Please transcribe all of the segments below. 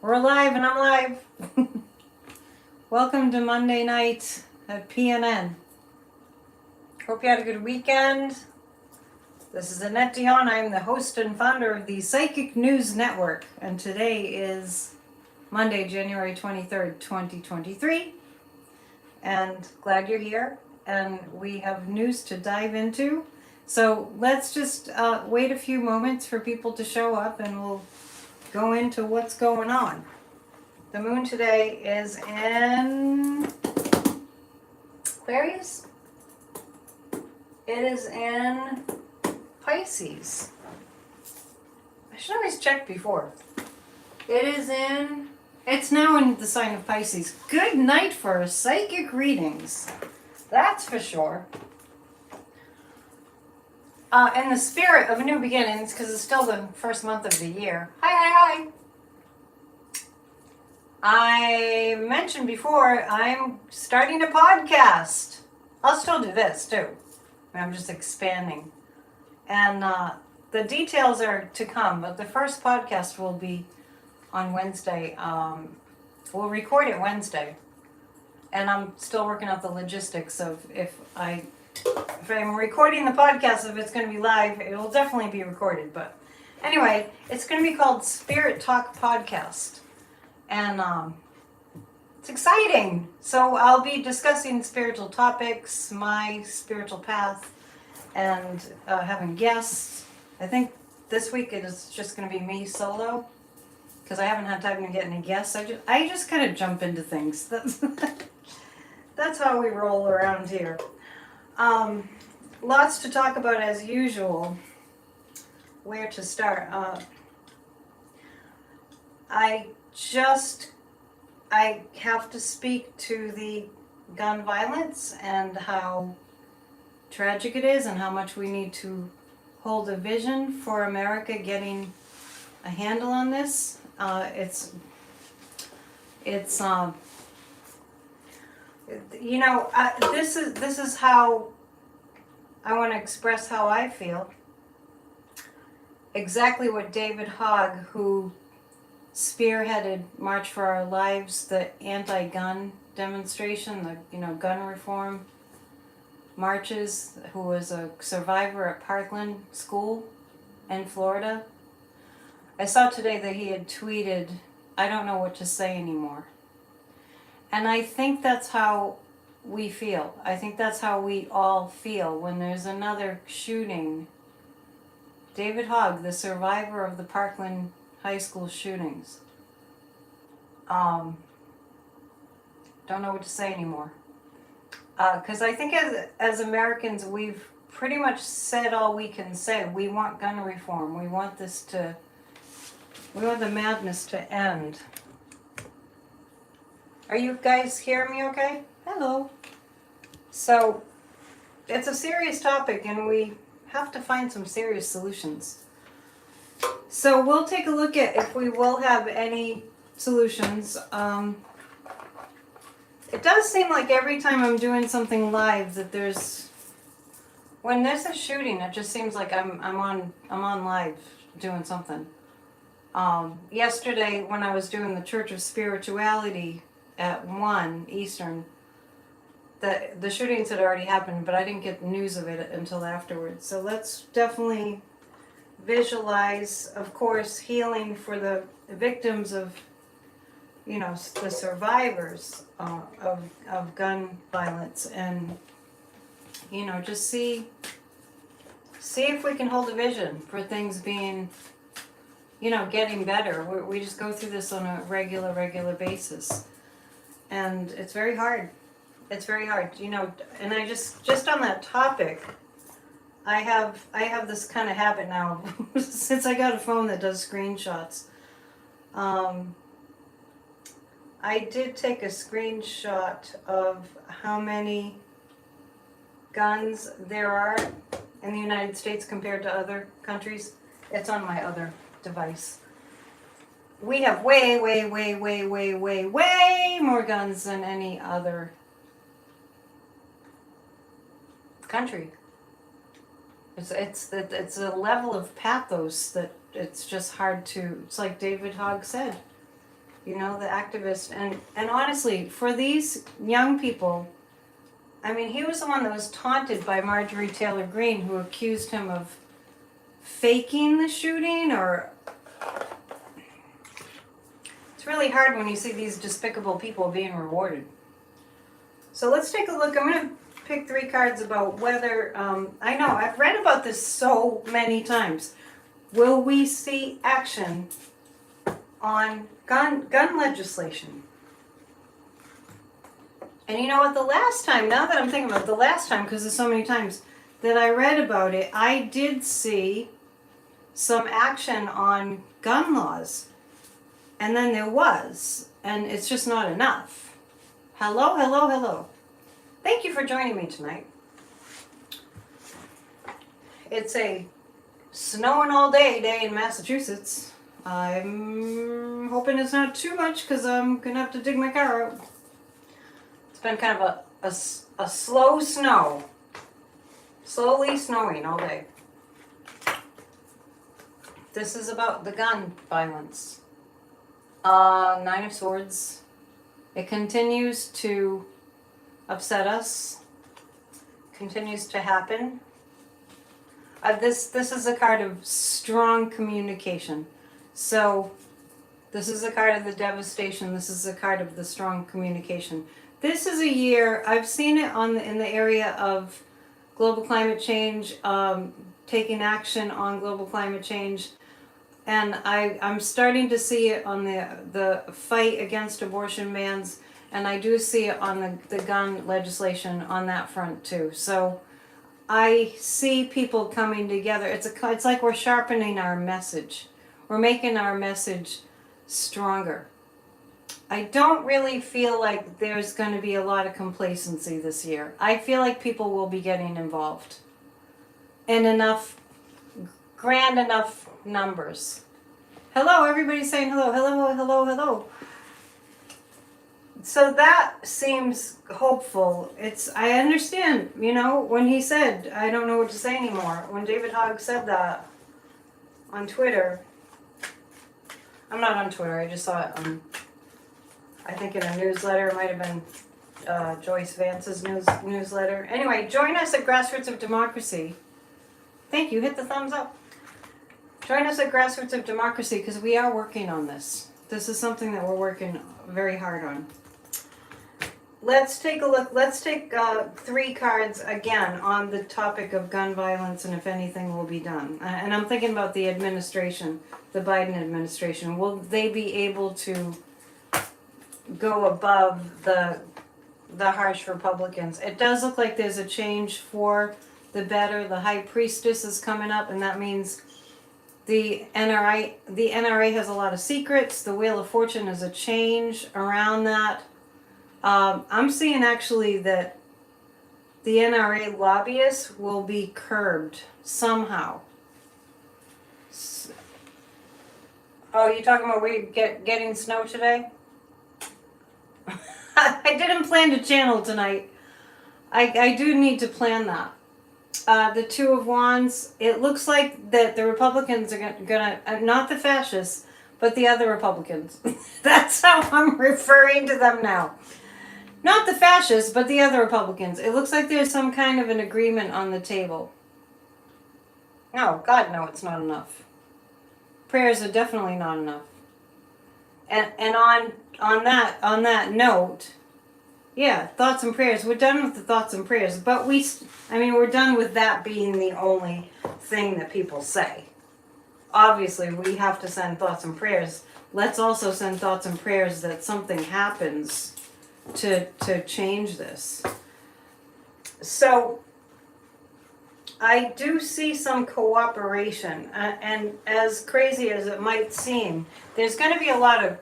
We're live and I'm live. Welcome to Monday night at PNN. Hope you had a good weekend. This is Annette Dion. I'm the host and founder of the Psychic News Network. And today is Monday, January 23rd, 2023. And glad you're here. And we have news to dive into. So let's just wait a few moments for people to show up and we'll go into what's going on. The moon today is in Aquarius. It is in Pisces. I should always check before. It's now in the sign of Pisces. Good night for psychic readings. That's for sure. In the spirit of new beginnings, because it's still the first month of the year. Hi. I mentioned before, I'm starting a podcast. I'll still do this too. I'm just expanding. And the details are to come, but the first podcast will be on Wednesday. We'll record it Wednesday. And I'm still working out the logistics of if I'm recording the podcast, if it's going to be live, it will definitely be recorded. But anyway, it's going to be called Spirit Talk Podcast. And it's exciting. So I'll be discussing spiritual topics, my spiritual path, and having guests. I think this week it is just going to be me solo because I haven't had time to get any guests. I just kind of jump into things. That's how we roll around here. Lots to talk about as usual. Where to start? I have to speak to the gun violence and how tragic it is and how much we need to hold a vision for America getting a handle on this. This is how I want to express how I feel. Exactly what David Hogg, who spearheaded March for Our Lives, the anti-gun demonstration, the gun reform marches, who was a survivor at Parkland School in Florida. I saw today that he had tweeted, "I don't know what to say anymore." And I think that's how we feel. I think that's how we all feel when there's another shooting. David Hogg, the survivor of the Parkland High School shootings. Don't know what to say anymore. Because I think as Americans, we've pretty much said all we can say. We want gun reform. We want the madness to end. Are you guys hearing me okay? Hello. So, it's a serious topic and we have to find some serious solutions. So we'll take a look at if we will have any solutions. It does seem like every time I'm doing something live that when there's a shooting, it just seems like I'm on live doing something. Yesterday when I was doing the Church of Spirituality at 1 Eastern, the shootings had already happened, but I didn't get news of it until afterwards. So let's definitely visualize, of course, healing for the victims of, the survivors of gun violence, and just see if we can hold a vision for things being, getting better. We just go through this on a regular basis, and it's very hard. It's very hard, and I just on that topic, I have this kind of habit now since I got a phone that does screenshots. I did take a screenshot of how many guns there are in the United States compared to other countries. It's on my other device. We have way more guns than any other country. It's a level of pathos that it's just hard to. It's like David Hogg said. you know, the activist. And honestly, for these young people, I mean, he was the one that was taunted by Marjorie Taylor Greene, who accused him of faking the shooting, or... It's really hard when you see these despicable people being rewarded. So let's take a look. I'm going to pick 3 cards about whether, I know, I've read about this so many times. Will we see action on gun legislation? And you know what, the last time, now that I'm thinking about it, the last time, because there's so many times that I read about it, I did see some action on gun laws. And then there was, and it's just not enough. Hello, hello, hello. Thank you for joining me tonight. It's a snowing all day in Massachusetts. I'm hoping it's not too much because I'm going to have to dig my car out. It's been kind of a slow snow. Slowly snowing all day. This is about the gun violence. 9 of Swords. It continues to upset us. Continues to happen. This is a card of strong communication. So this is a card of the devastation. This is a card of the strong communication. This is a year, I've seen it in the area of global climate change, taking action on global climate change. And I'm starting to see it on the fight against abortion bans, and I do see it on the gun legislation on that front too. So I see people coming together. It's like we're sharpening our message. We're making our message stronger. I don't really feel like there's going to be a lot of complacency this year. I feel like people will be getting involved in grand enough numbers. Hello, everybody's saying hello, hello, hello, hello. So that seems hopeful. I understand, you know, when he said, I don't know what to say anymore, when David Hogg said that on Twitter. I'm not on Twitter, I just saw it on, I think in a newsletter. It might have been Joyce Vance's newsletter. Anyway, join us at Grassroots of Democracy. Thank you, hit the thumbs up. Join us at Grassroots of Democracy because we are working on this. This is something that we're working very hard on. Let's take a look. Let's take 3 cards again on the topic of gun violence and if anything will be done. And I'm thinking about the administration, the Biden administration. Will they be able to go above the harsh Republicans? It does look like there's a change for the better. The High Priestess is coming up, and that means the NRA has a lot of secrets. The Wheel of Fortune is a change around that. I'm seeing actually that the NRA lobbyists will be curbed somehow. Oh, you talking about getting snow today? I didn't plan to channel tonight. I do need to plan that. The Two of Wands, it looks like that the Republicans are gonna not the fascists, but the other Republicans. That's how I'm referring to them now. Not the fascists, but the other Republicans. It looks like there's some kind of an agreement on the table. No, God, no, it's not enough. Prayers are definitely not enough. And on that note, yeah, thoughts and prayers. We're done with the thoughts and prayers, but we're done with that being the only thing that people say. Obviously, we have to send thoughts and prayers. Let's also send thoughts and prayers that something happens to change this. So I do see some cooperation, and as crazy as it might seem, there's going to be a lot of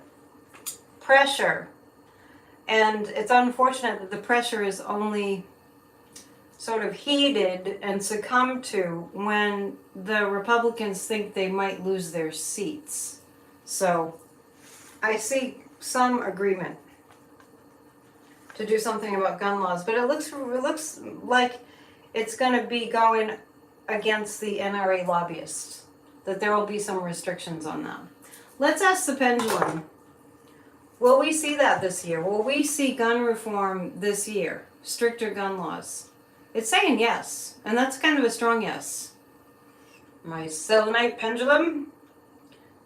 pressure, and it's unfortunate that the pressure is only sort of heeded and succumbed to when the Republicans think they might lose their seats. So I see some agreement to do something about gun laws, but it looks like it's going to be going against the NRA lobbyists, that there will be some restrictions on that. Let's ask the pendulum. Will we see that this year? Will we see gun reform this year? Stricter gun laws? It's saying yes, and that's kind of a strong yes. My selenite pendulum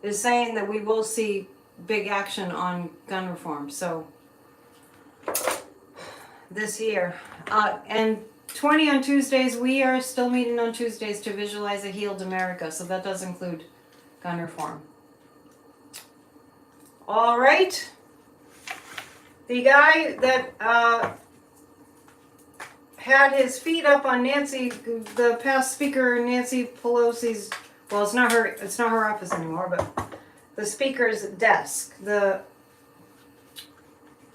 is saying that we will see big action on gun reform. So this year, and 20 on Tuesdays, we are still meeting on Tuesdays to visualize a healed America. So that does include gun reform. All right. The guy that had his feet up on Nancy, the past speaker, Nancy Pelosi's, well, it's not her office anymore, but the speaker's desk. His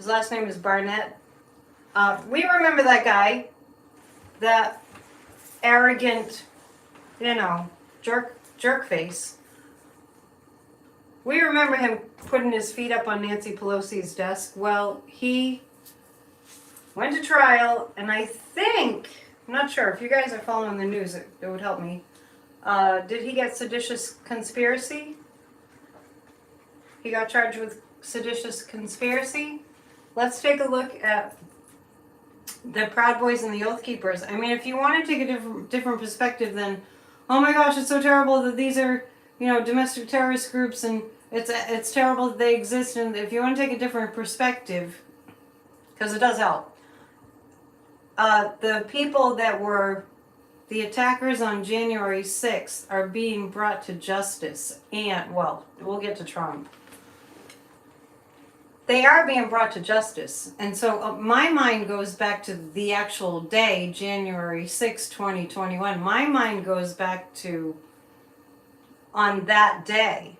last name is Barnett. We remember that guy, that arrogant, jerk face. We remember him putting his feet up on Nancy Pelosi's desk. Well, he went to trial, and I think, I'm not sure, if you guys are following the news, it would help me. Did he get seditious conspiracy? He got charged with seditious conspiracy. Let's take a look at the Proud Boys and the Oath Keepers. I mean, if you want to take a different perspective than, oh my gosh, it's so terrible that these are, domestic terrorist groups, and it's terrible that they exist, and if you want to take a different perspective, because it does help, the people that were the attackers on January 6th are being brought to justice, and, well, we'll get to Trump. They are being brought to justice. And so my mind goes back to the actual day, January 6, 2021. My mind goes back to, on that day,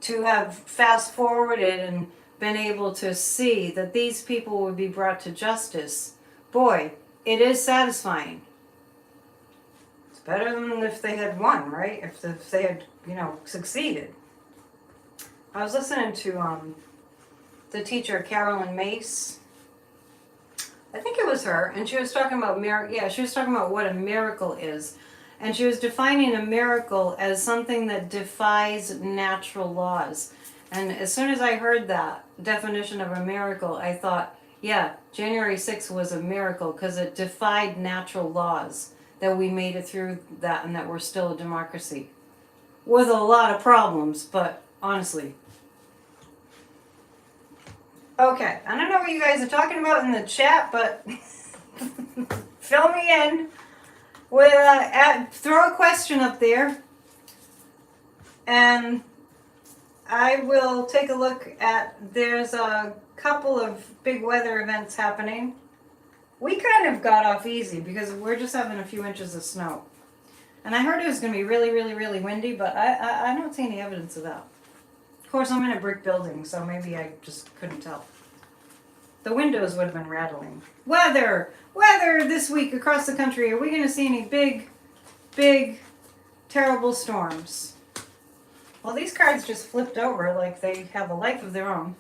to have fast forwarded and been able to see that these people would be brought to justice. Boy, it is satisfying. It's better than if they had won, right? If they had, succeeded. I was listening to the teacher, Carolyn Mace. I think it was her, and she was talking about she was talking about what a miracle is. And she was defining a miracle as something that defies natural laws. And as soon as I heard that definition of a miracle, I thought, yeah, January 6th was a miracle because it defied natural laws, that we made it through that and that we're still a democracy. With a lot of problems, but honestly. Okay, I don't know what you guys are talking about in the chat, but fill me in. With throw a question up there, and I will take a look at, there's a couple of big weather events happening. We kind of got off easy because we're just having a few inches of snow. And I heard it was going to be really, really, really windy, but I don't see any evidence of that. Of course, I'm in a brick building, so maybe I just couldn't tell. The windows would have been rattling. Weather this week across the country. Are we going to see any big, terrible storms? Well, these cards just flipped over like they have a life of their own.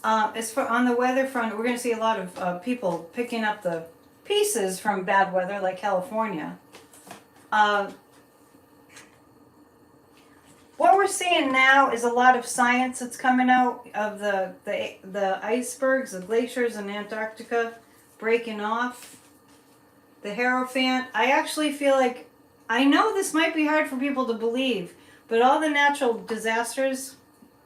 As for on the weather front, we're going to see a lot of people picking up the pieces from bad weather, like California. What we're seeing now is a lot of science that's coming out of the icebergs, the glaciers in Antarctica breaking off. The Hierophant. I actually feel like, I know this might be hard for people to believe, but all the natural disasters,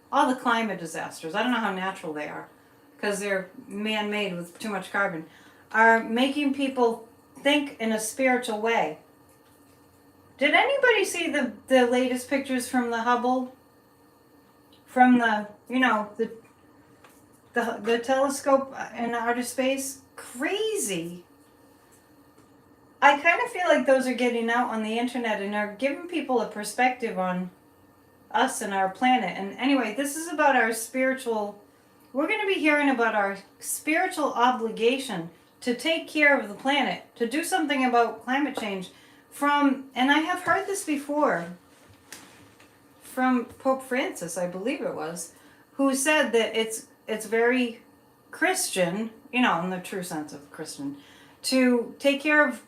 all the climate disasters, I don't know how natural they are, because they're man-made with too much carbon, are making people think in a spiritual way. Did anybody see the latest pictures from the Hubble? From the telescope in outer space? Crazy. I kind of feel like those are getting out on the internet and are giving people a perspective on us and our planet. And anyway, this is about our spiritual, we're going to be hearing about our spiritual obligation to take care of the planet, to do something about climate change. And I have heard this before, from Pope Francis, I believe it was, who said that it's very Christian, in the true sense of Christian, to take care of,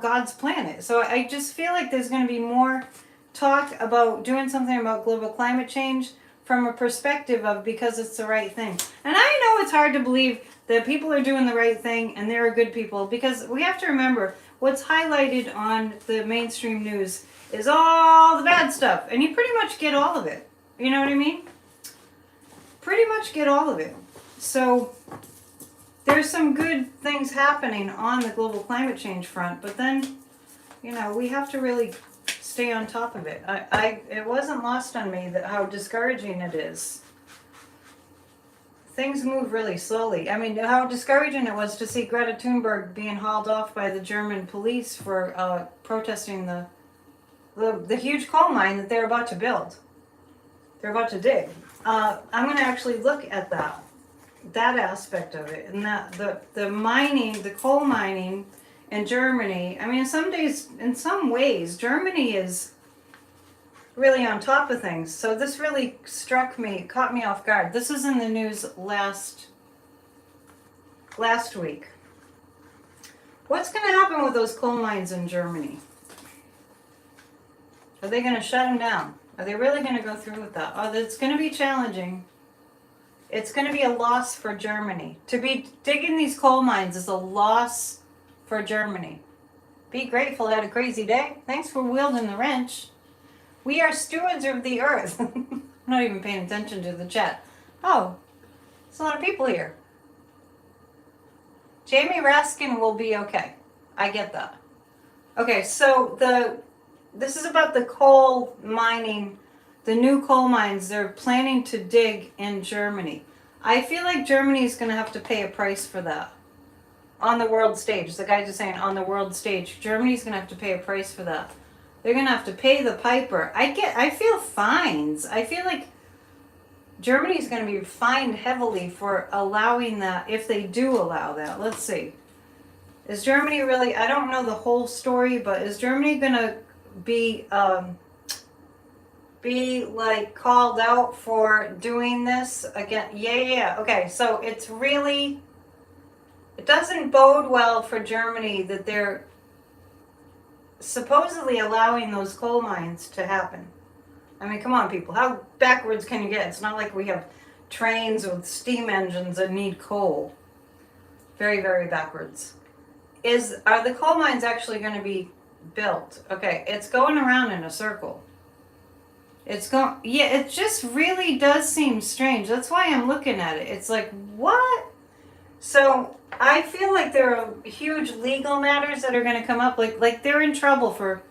God's planet. So I just feel like there's going to be more talk about doing something about global climate change from a perspective of because it's the right thing. And I know it's hard to believe that people are doing the right thing and they're good people, because we have to remember what's highlighted on the mainstream news is all the bad stuff, and you pretty much get all of it. You know what I mean? Pretty much get all of it. So there's some good things happening on the global climate change front, but then, you know, we have to really stay on top of it. It wasn't lost on me that how discouraging it is. Things move really slowly. I mean, how discouraging it was to see Greta Thunberg being hauled off by the German police for protesting the huge coal mine that they're about to build. They're about to dig. I'm going to actually look at that aspect of it, and that the mining, the coal mining in Germany. I mean, in some ways, Germany is really on top of things. So this really struck me, caught me off guard. This was in the news last week. What's going to happen with those coal mines in Germany? Are they going to shut them down? Are they really going to go through with that? Oh, it's going to be challenging. It's going to be a loss for Germany. To be digging these coal mines is a loss for Germany. Be grateful I had a crazy day. Thanks for wielding the wrench. We are stewards of the earth. I'm not even paying attention to the chat. Oh, there's a lot of people here. Jamie Raskin will be okay. I get that. Okay, so this is about the coal mining, the new coal mines they're planning to dig in Germany. I feel like Germany is going to have to pay a price for that on the world stage. The guy just saying on the world stage, Germany's going to have to pay a price for that. They're going to have to pay the piper. I feel fines. I feel like Germany's going to be fined heavily for allowing that, if they do allow that. Let's see. Is Germany really, I don't know the whole story, but is Germany going to be like called out for doing this again? Yeah. Okay, so it's really, it doesn't bode well for Germany that they're supposedly allowing those coal mines to happen. I mean, come on, people. How backwards can you get? It's not like we have trains with steam engines that need coal. Very, very backwards. Are the coal mines actually going to be built? Okay, it's going around in a circle. Yeah, it just really does seem strange. That's why I'm looking at it. It's like, what? So I feel like there are huge legal matters that are going to come up. Like they're in trouble for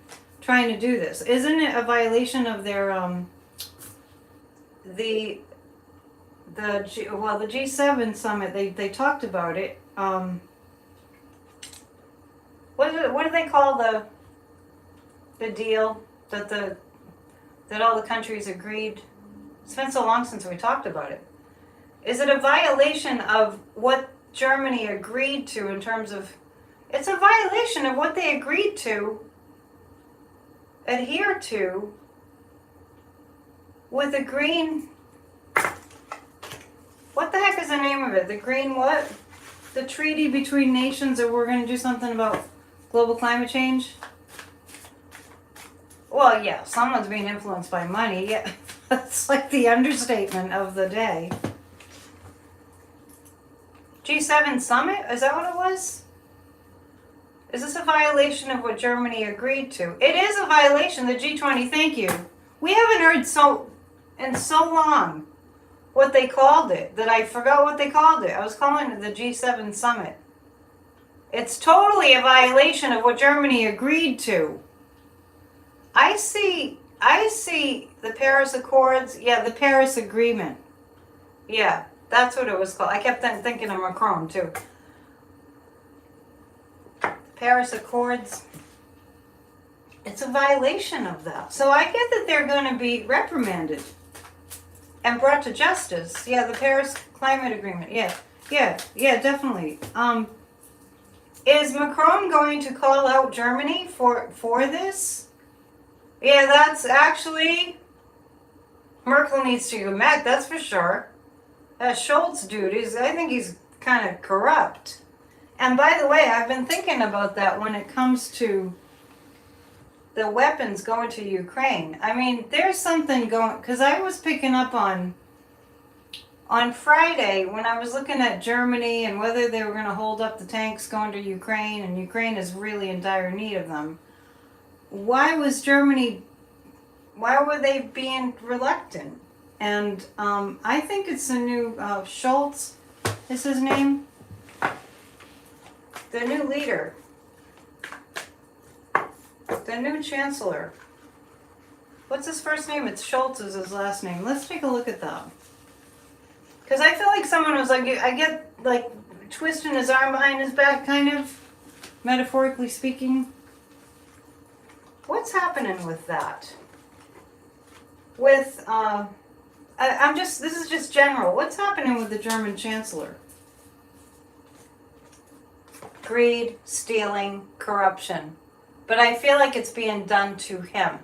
trying to do this. Isn't it a violation of their the G7 summit? They talked about it. What do they call the deal that all the countries agreed? It's been so long since we talked about it. Is it a violation of what Germany agreed to in terms of, it's a violation of what they agreed to, adhere to, with the green, what the heck is the name of it? The green what? The treaty between nations that we're going to do something about global climate change? Well, yeah, someone's being influenced by money. Yeah, that's like the understatement of the day. G7 summit? Is that what it was? Is this a violation of what Germany agreed to? It is a violation. The G20, thank you. We haven't heard in so long what they called it that I forgot what they called it. I was calling it the G7 summit. It's totally a violation of what Germany agreed to. I see the Paris Accords. Yeah, the Paris Agreement. Yeah, that's what it was called. I kept thinking of Macron too. Paris Accords. It's a violation of that. So I get that they're going to be reprimanded and brought to justice. Yeah, the Paris Climate Agreement. Yeah, definitely. Is Macron going to call out Germany for this? Yeah, that's actually, Merkel needs to go back, that's for sure. That Schultz dude, I think he's kind of corrupt. And by the way, I've been thinking about that when it comes to the weapons going to Ukraine. I mean, there's something going, because I was picking up on Friday when I was looking at Germany and whether they were going to hold up the tanks going to Ukraine, and Ukraine is really in dire need of them. Why were they being reluctant? And I think it's the new Schultz is his name, the new leader, the new chancellor. What's his first name? It's Schultz is his last name. Let's take a look at that. Because I feel like someone was like, I get like twisting his arm behind his back, kind of, metaphorically speaking. What's happening with that? With, this is just general. What's happening with the German chancellor? Greed, stealing, corruption. But I feel like it's being done to him.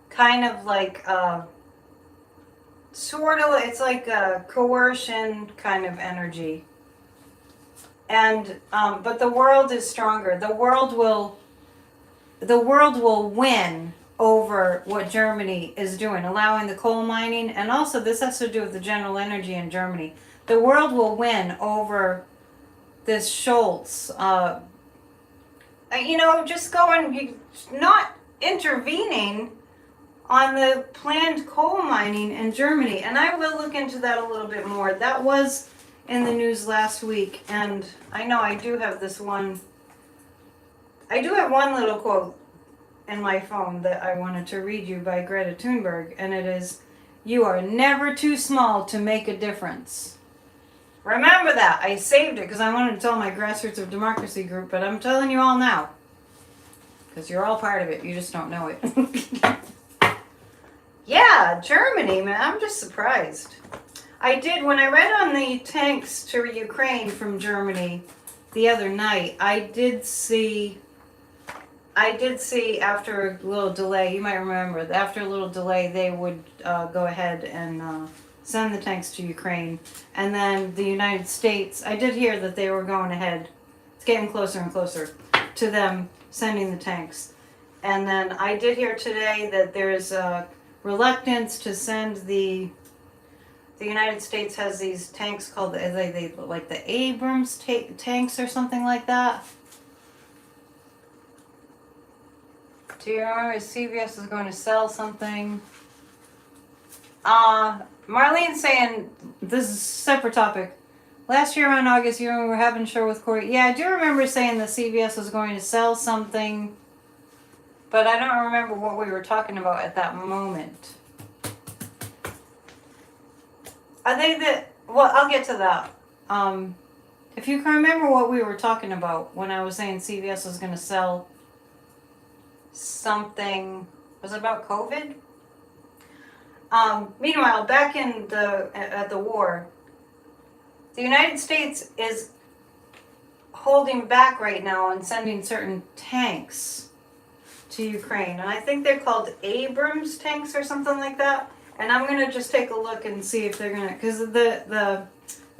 Kind of like, it's like a coercion kind of energy. And, but the world is stronger. The world will win over what Germany is doing, allowing the coal mining, and also this has to do with the general energy in Germany. The world will win over this Schultz, just not intervening on the planned coal mining in Germany. And I will look into that a little bit more. That was in the news last week, and I know I do have one little quote in my phone that I wanted to read you by Greta Thunberg, and it is, "You are never too small to make a difference." Remember that. I saved it because I wanted to tell my Grassroots of Democracy group, but I'm telling you all now. Because you're all part of it. You just don't know it. Yeah, Germany, man. I'm just surprised. When I read on the tanks to Ukraine from Germany the other night, I did see after a little delay, you might remember, after a little delay, they would go ahead and send the tanks to Ukraine. And then the United States, I did hear that they were going ahead. It's getting closer and closer to them sending the tanks. And then I did hear today that there's a reluctance to send the United States has these tanks called like the Abrams tanks or something like that. Do you remember CVS is going to sell something? Marlene's saying, this is a separate topic. Last year on August, you were having a show with Corey. Yeah, I do remember saying that CVS was going to sell something, but I don't remember what we were talking about at that moment. I'll get to that. If you can remember what we were talking about when I was saying CVS was going to sell something, was it about COVID? Meanwhile, back at the war, the United States is holding back right now on sending certain tanks to Ukraine, and I think they're called Abrams tanks or something like that. And I'm gonna just take a look and see if they're gonna, because the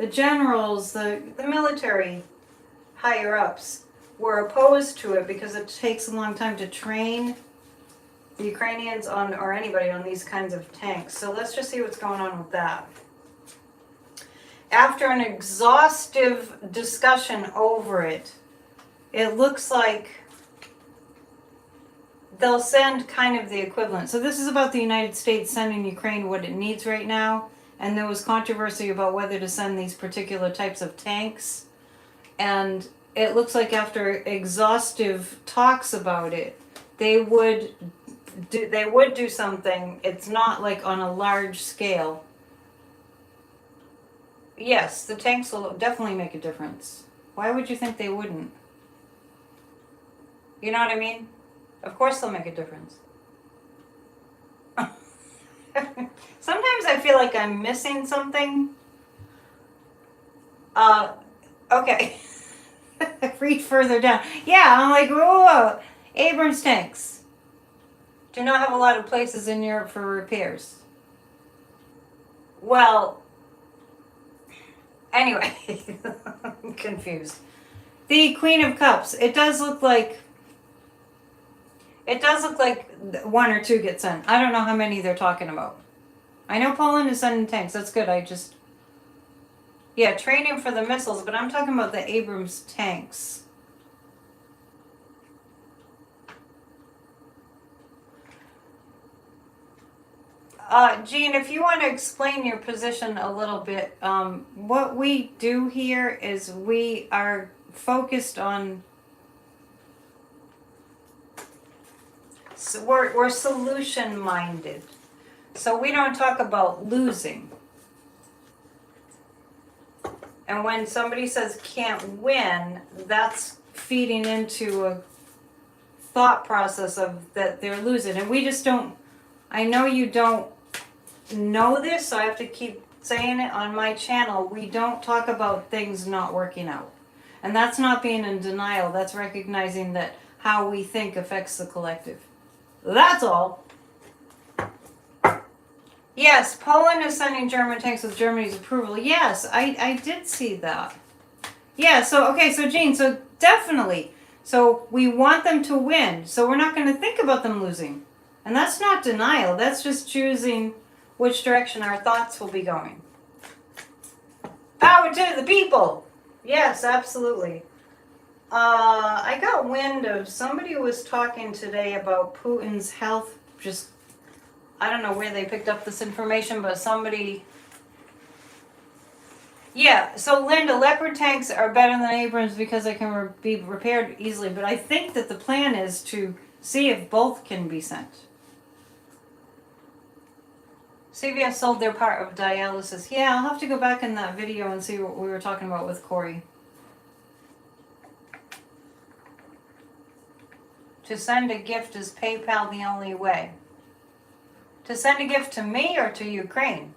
generals, the military higher ups were opposed to it because it takes a long time to train the Ukrainians on, or anybody on, these kinds of tanks. So let's just see what's going on with that. After an exhaustive discussion over it, it looks like they'll send kind of the equivalent. So this is about the United States sending Ukraine what it needs right now. And there was controversy about whether to send these particular types of tanks. And it looks like after exhaustive talks about it, they would do something. It's not like on a large scale. Yes, the tanks will definitely make a difference. Why would you think they wouldn't? You know what I mean? Of course they'll make a difference. Sometimes I feel like I'm missing something. Okay. Read further down. Yeah, I'm like, whoa. Abrams tanks do not have a lot of places in Europe for repairs. Well, anyway, I'm confused. The Queen of Cups. It does look like It does look like 1 or 2 get sent. I don't know how many they're talking about. I know Poland is sending tanks. That's good. Yeah, training for the missiles, but I'm talking about the Abrams tanks. Jean, if you want to explain your position a little bit, what we do here is we are focused on, so we're solution minded. So we don't talk about losing. And when somebody says can't win, that's feeding into a thought process of that they're losing. And we just don't, I know you don't know this, so I have to keep saying it on my channel. We don't talk about things not working out. And that's not being in denial. That's recognizing that how we think affects the collective. That's all. Yes, Poland is sending German tanks with Germany's approval. Yes, I did see that. Yeah, so, okay, so Jean, so definitely. So we want them to win. So we're not going to think about them losing. And that's not denial. That's just choosing which direction our thoughts will be going. Power to the people. Yes, absolutely. I got wind of somebody was talking today about Putin's health. Just, I don't know where they picked up this information, but somebody... Yeah, so Linda, Leopard tanks are better than Abrams because they can be repaired easily. But I think that the plan is to see if both can be sent. CVS sold their part of dialysis. Yeah, I'll have to go back in that video and see what we were talking about with Corey. To send a gift, is PayPal the only way? To send a gift to me or to Ukraine?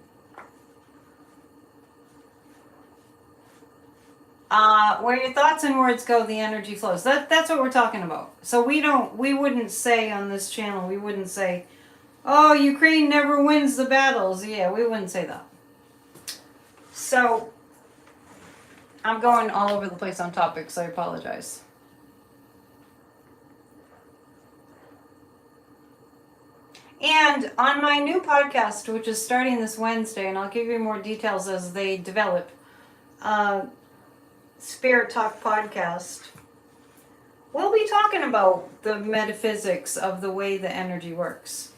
Where your thoughts and words go, the energy flows. That's what we're talking about. So we wouldn't say on this channel, we wouldn't say, oh, Ukraine never wins the battles. Yeah, we wouldn't say that. So, I'm going all over the place on topics. I apologize. And on my new podcast, which is starting this Wednesday, and I'll give you more details as they develop, Spirit Talk podcast, we'll be talking about the metaphysics of the way the energy works.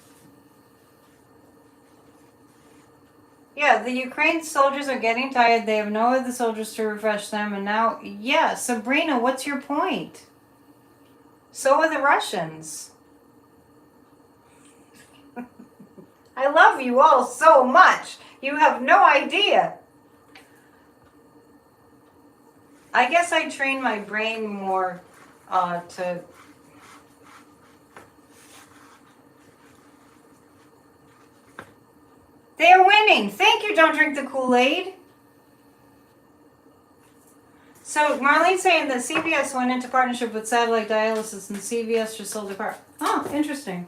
Yeah, the Ukraine soldiers are getting tired. They have no other soldiers to refresh them. And now, yeah, Sabrina, what's your point? So are the Russians. I love you all so much. You have no idea. I guess I train my brain more to... They're winning. Thank you, Don't Drink the Kool-Aid. So Marlene's saying that CVS went into partnership with Satellite Dialysis and CVS just sold their part. Oh, interesting.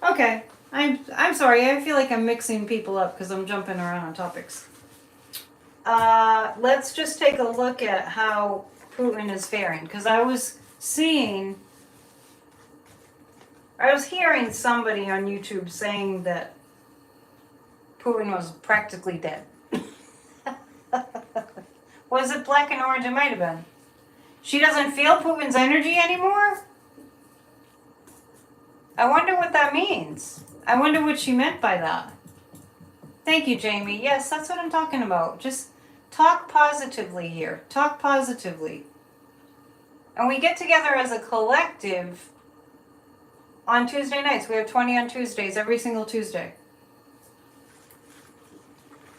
Okay. I'm sorry. I feel like I'm mixing people up because I'm jumping around on topics. Let's just take a look at how Putin is faring. Because I was hearing somebody on YouTube saying that Putin was practically dead. Was it black and orange? It might have been. She doesn't feel Putin's energy anymore? I wonder what that means. I wonder what she meant by that. Thank you, Jamie. Yes, that's what I'm talking about. Just talk positively here. Talk positively. And we get together as a collective on Tuesday nights. We have 20 on Tuesdays, every single Tuesday.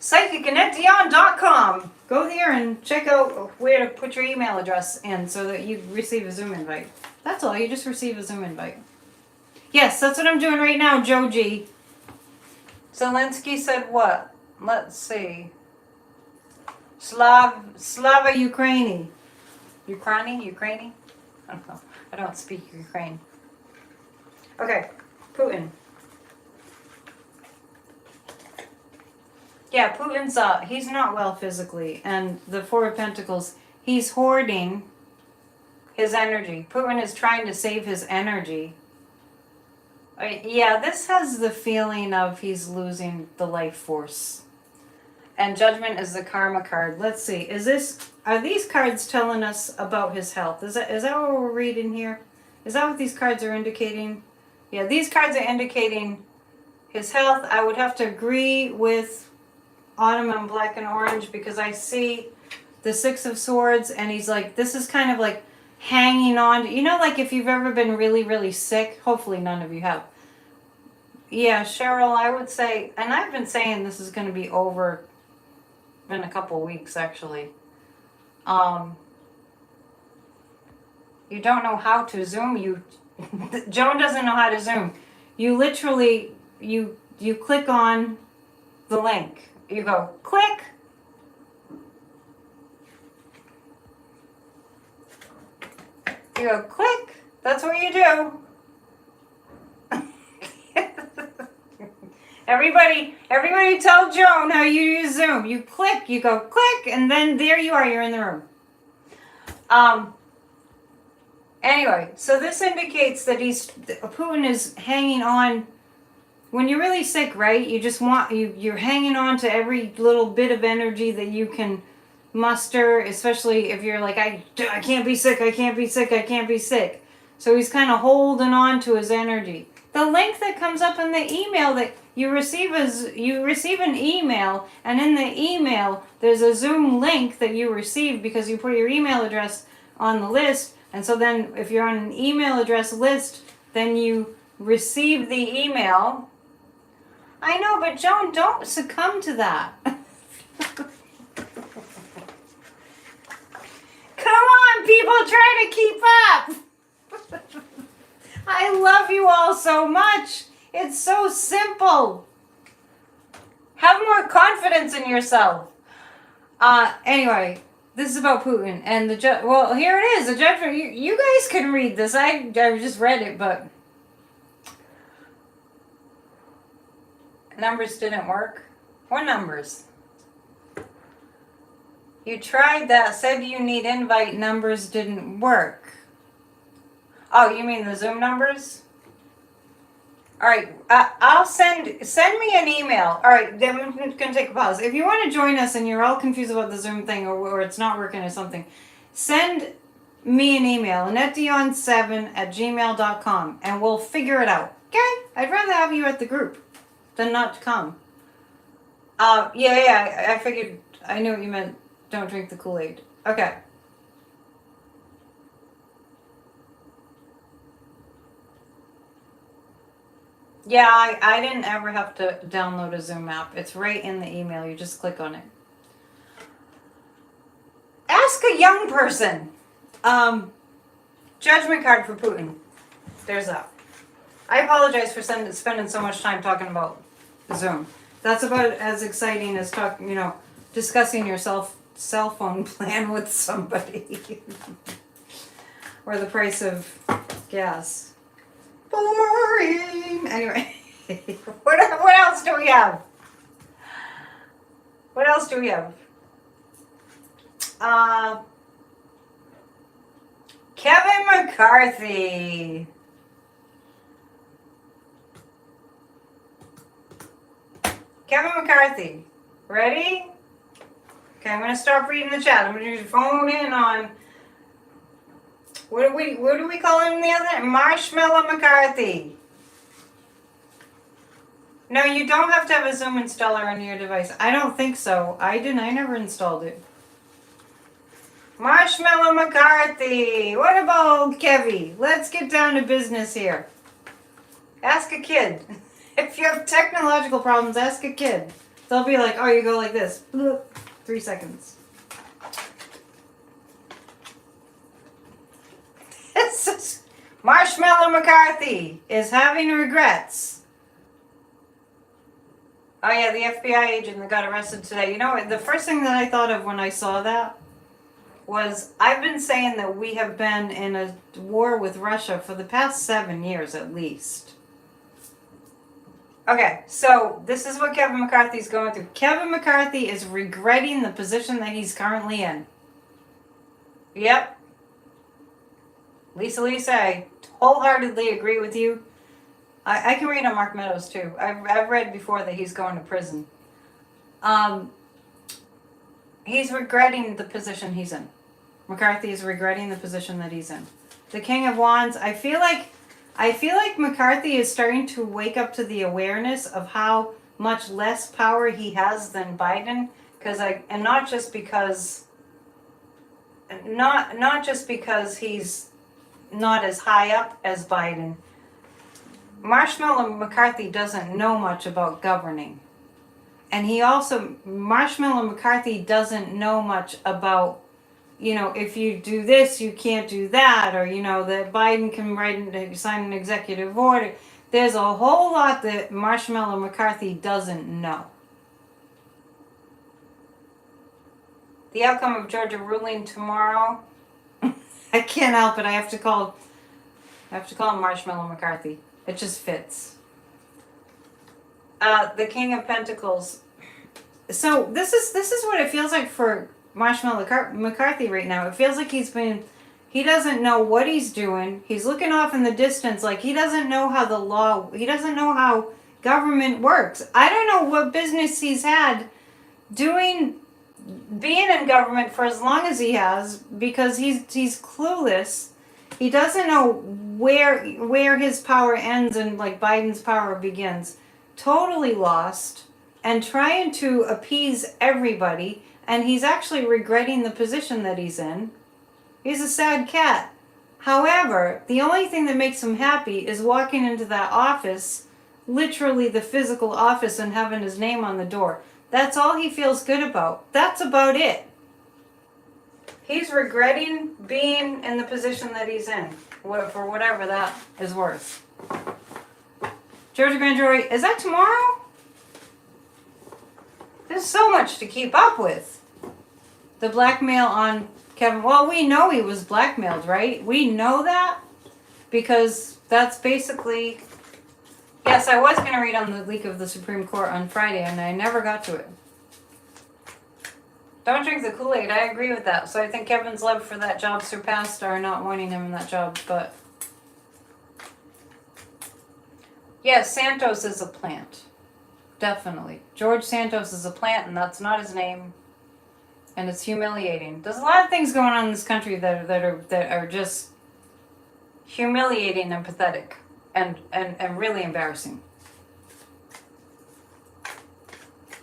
PsychicAnetDion.com. Go there and check out where to put your email address in so that you receive a Zoom invite. That's all. You just receive a Zoom invite. Yes, that's what I'm doing right now, Joe G. Zelensky said what? Let's see. Slava Ukraini. Ukraini? I don't know. I don't speak Ukraine. Okay, Putin. Yeah, Putin's he's not well physically, and the Four of Pentacles, he's hoarding his energy. Putin is trying to save his energy Yeah, this has the feeling of he's losing the life force. And Judgment is the karma card. Let's see. Are these cards telling us about his health? Is that what we're reading here? Is that what these cards are indicating? Yeah, these cards are indicating his health. I would have to agree with Autumn and Black and Orange because I see the Six of Swords and he's like, this is kind of like hanging on. You know, like if you've ever been really, really sick, hopefully none of you have. Yeah, Cheryl, I would say, and I've been saying this is going to be over in a couple weeks actually. You don't know how to Zoom. Joan doesn't know how to Zoom. You literally, you click on the link. You go, click. You go, click. That's what you do. Everybody tell Joan how you use Zoom. You click, you go click, and then there you are, you're in the room. Anyway, so this indicates that Putin is hanging on. When you're really sick, right? You just you're hanging on to every little bit of energy that you can muster, especially if you're like, I can't be sick, I can't be sick, I can't be sick. So he's kind of holding on to his energy. The link that comes up in the email that you receive an email, and in the email there's a Zoom link that you receive because you put your email address on the list, and so then if you're on an email address list, then you receive the email. I know, but Joan, don't succumb to that. Come on, people, try to keep up. I love you all so much. It's so simple. Have more confidence in yourself. Anyway, this is about Putin and well, here it is. The judgment. You guys can read this. I just read it, but numbers didn't work. What numbers? You tried that. Said you need invite. Numbers didn't work. Oh, you mean the Zoom numbers? All right, I'll send me an email. All right, then we're going to take a pause. If you want to join us and you're all confused about the Zoom thing or it's not working or something, send me an email, AnnetteDion7@gmail.com, and we'll figure it out. Okay? I'd rather have you at the group than not to come. Yeah, I figured, I knew what you meant. Don't drink the Kool-Aid. Okay. Yeah, I didn't ever have to download a Zoom app. It's right in the email. You just click on it. Ask a young person. Judgment card for Putin. There's that. I apologize for spending so much time talking about Zoom. That's about as exciting as discussing your cell phone plan with somebody. Or the price of gas. Boring. Anyway, what else do we have? What else do we have? Kevin McCarthy. Kevin McCarthy. Ready? Okay, I'm going to stop reading the chat. I'm going to phone in on... What do we call him the other? Marshmallow McCarthy. No, you don't have to have a Zoom installer on your device. I don't think so. I never installed it. Marshmallow McCarthy. What about Kevy? Let's get down to business here. Ask a kid. If you have technological problems, ask a kid. They'll be like, oh, you go like this. 3 seconds. Marshmallow McCarthy is having regrets. Oh yeah, the FBI agent that got arrested today. You know, the first thing that I thought of when I saw that was I've been saying that we have been in a war with Russia for the past 7 years at least. Okay, so this is what Kevin McCarthy's going through. Kevin McCarthy is regretting the position that he's currently in. Yep. Lisa, I wholeheartedly agree with you. I can read on Mark Meadows too. I've read before that he's going to prison. He's regretting the position he's in. McCarthy is regretting the position that he's in. The King of Wands, I feel like McCarthy is starting to wake up to the awareness of how much less power he has than Biden, and not just because he's not as high up as Biden. Marshmallow McCarthy doesn't know much about governing. And Marshmallow McCarthy doesn't know much about, if you do this, you can't do that, or, that Biden can sign an executive order. There's a whole lot that Marshmallow McCarthy doesn't know. The outcome of Georgia ruling tomorrow. I can't help it. I have to call him Marshmallow McCarthy. It just fits. The King of Pentacles. So this is what it feels like for Marshmallow McCarthy right now. It feels like he doesn't know what he's doing. He's looking off in the distance like he doesn't know how he doesn't know how government works. I don't know what business he's had being in government for as long as he has, because he's clueless. He doesn't know where his power ends and like Biden's power begins. Totally lost and trying to appease everybody, and he's actually regretting the position that he's in. He's a sad cat. However, the only thing that makes him happy is walking into that office, literally the physical office, and having his name on the door. That's all he feels good about. That's about it. He's regretting being in the position that he's in, for whatever that is worth. Georgia grand jury, is that tomorrow? There's so much to keep up with. The blackmail on Kevin. Well, we know he was blackmailed, right? We know that because that's basically... Yes, I was going to read on the leak of the Supreme Court on Friday, and I never got to it. Don't drink the Kool-Aid. I agree with that. So I think Kevin's love for that job surpassed our not wanting him in that job. But yes, Santos is a plant. Definitely. George Santos is a plant, and that's not his name. And it's humiliating. There's a lot of things going on in this country that are just humiliating and pathetic and really embarrassing.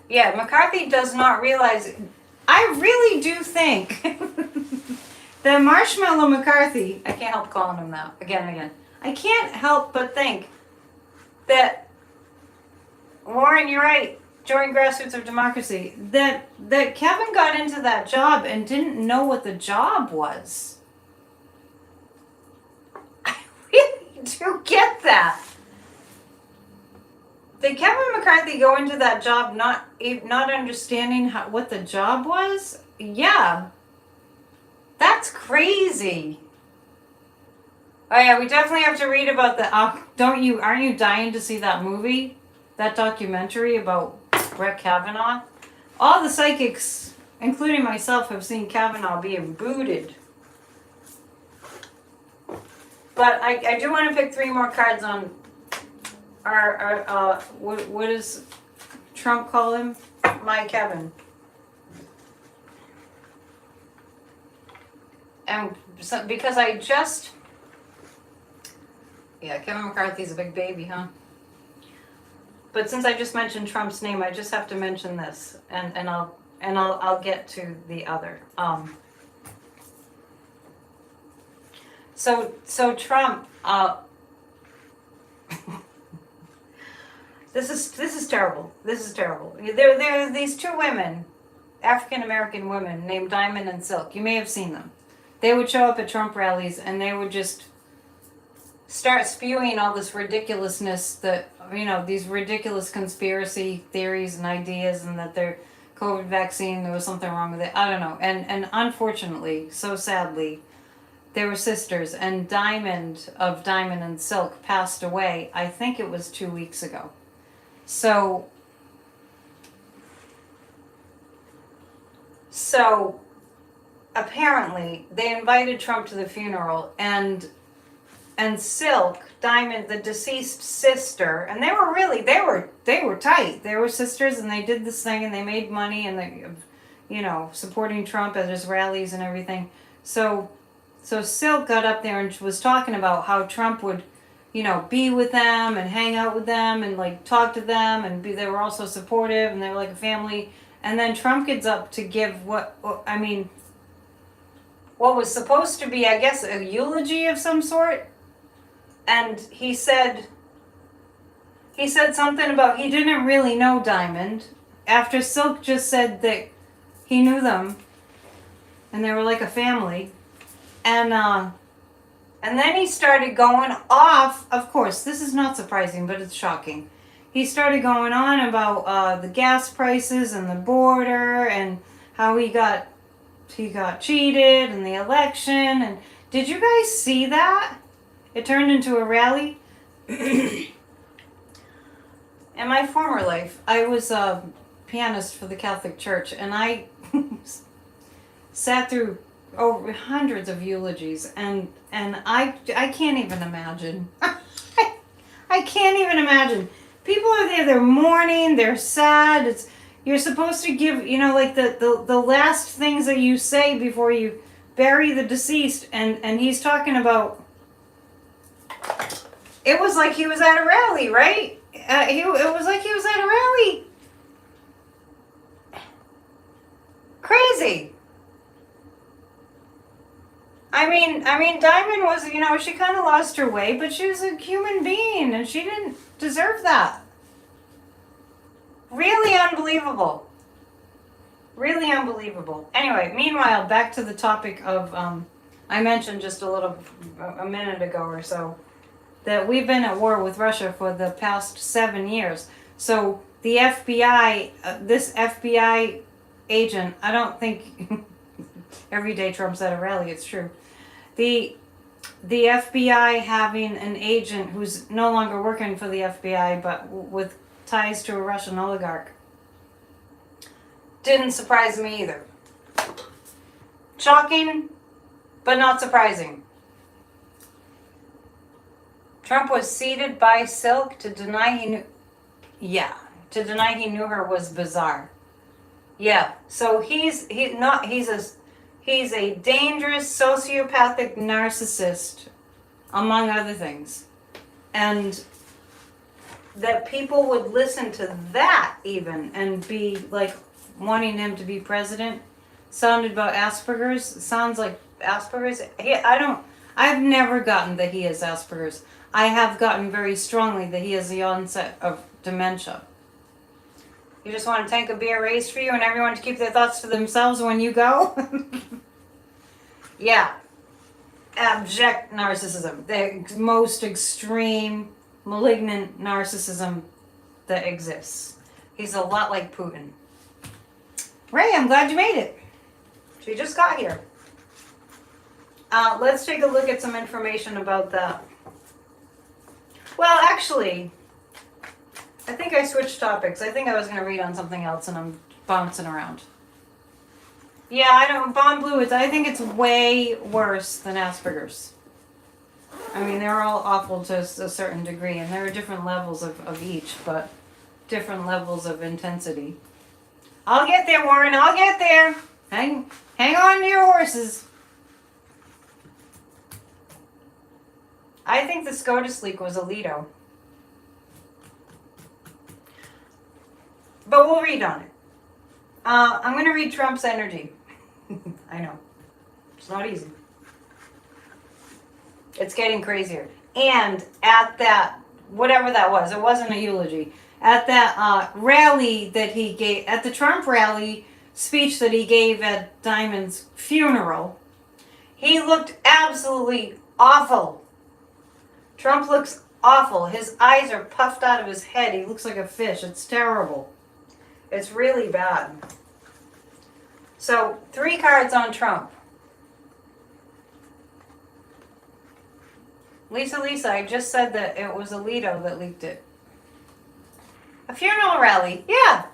Yeah, McCarthy does not realize... I really do think that Marshmallow McCarthy, I can't help calling him that again and again. I can't help but think that, Warren, you're right, join Grassroots of Democracy, that Kevin got into that job and didn't know what the job was. I really do get that. Did Kevin McCarthy go into that job not understanding what the job was? Yeah. That's crazy. Oh yeah, we definitely have to read about the... aren't you dying to see that movie? That documentary about Brett Kavanaugh? All the psychics, including myself, have seen Kavanaugh being booted. But I do want to pick 3 more cards on... what does Trump call him? My Kevin. And so, because Kevin McCarthy's a big baby, huh? But since I just mentioned Trump's name, I just have to mention this, and I'll get to the other. So Trump. This is terrible. This is terrible. There are these 2 women, African American women, named Diamond and Silk. You may have seen them. They would show up at Trump rallies and they would just start spewing all this ridiculousness that, these ridiculous conspiracy theories and ideas, and that their COVID vaccine, there was something wrong with it. I don't know. And unfortunately, so sadly, they were sisters, and Diamond of Diamond and Silk passed away. I think it was 2 weeks ago. So apparently they invited Trump to the funeral, and Silk Diamond, the deceased sister, and they were tight. They were sisters, and they did this thing, and they made money, and they, supporting Trump at his rallies and everything. So Silk got up there and was talking about how Trump would, be with them and hang out with them and like talk to them, and they were also supportive, and they were like a family. And then Trump gets up to give what was supposed to be, I guess, a eulogy of some sort. And he said something about he didn't really know Diamond, after Silk just said that he knew them and they were like a family. And then he started going off. Of course, this is not surprising, but it's shocking. He started going on about the gas prices and the border and how he got cheated in the election. And did you guys see that? It turned into a rally. In my former life, I was a pianist for the Catholic Church, and I sat through over hundreds of eulogies, and I can't even imagine. I can't even imagine. People are there, they're mourning, they're sad. You're supposed to give, like the last things that you say before you bury the deceased, and he's talking about. It was like he was at a rally, right? It was like he was at a rally. Crazy. I mean, Diamond was, she kind of lost her way, but she was a human being, and she didn't deserve that. Really unbelievable. Really unbelievable. Anyway, meanwhile, back to the topic of, I mentioned just a minute ago or so, that we've been at war with Russia for the past 7 years. So the FBI, this FBI agent, I don't think every day Trump's at a rally, it's true. The FBI having an agent who's no longer working for the FBI, but with ties to a Russian oligarch, didn't surprise me either. Shocking, but not surprising. Trump was seated by Silk to deny he knew. Yeah, to deny he knew her was bizarre. Yeah, so he's a dangerous sociopathic narcissist, among other things, and that people would listen to that even and be like wanting him to be president. Sounded about Asperger's. Sounds like Asperger's. I've never gotten that he has Asperger's. I have gotten very strongly that he has the onset of dementia. You just want a tank of beer raised for you and everyone to keep their thoughts to themselves when you go? Yeah. Abject narcissism. The most extreme, malignant narcissism that exists. He's a lot like Putin. Ray, I'm glad you made it. She just got here. Let's take a look at some information about that. Well, actually, I think I switched topics. I think I was going to read on something else, and I'm bouncing around. Yeah, I don't. Von Blue, I think it's way worse than Asperger's. I mean, they're all awful to a certain degree, and there are different levels of each, but different levels of intensity. I'll get there, Warren. I'll get there. Hang on to your horses. I think the SCOTUS leak was Alito. But we'll read on it. I'm going to read Trump's energy. I know. It's not easy. It's getting crazier. And at that, whatever that was, it wasn't a eulogy. At that rally that he gave, at the Trump rally speech that he gave at Diamond's funeral, he looked absolutely awful. Trump looks awful. His eyes are puffed out of his head. He looks like a fish. It's terrible. It's really bad. So, 3 cards on Trump. Lisa, I just said that it was Alito that leaked it. A funeral rally. Yeah.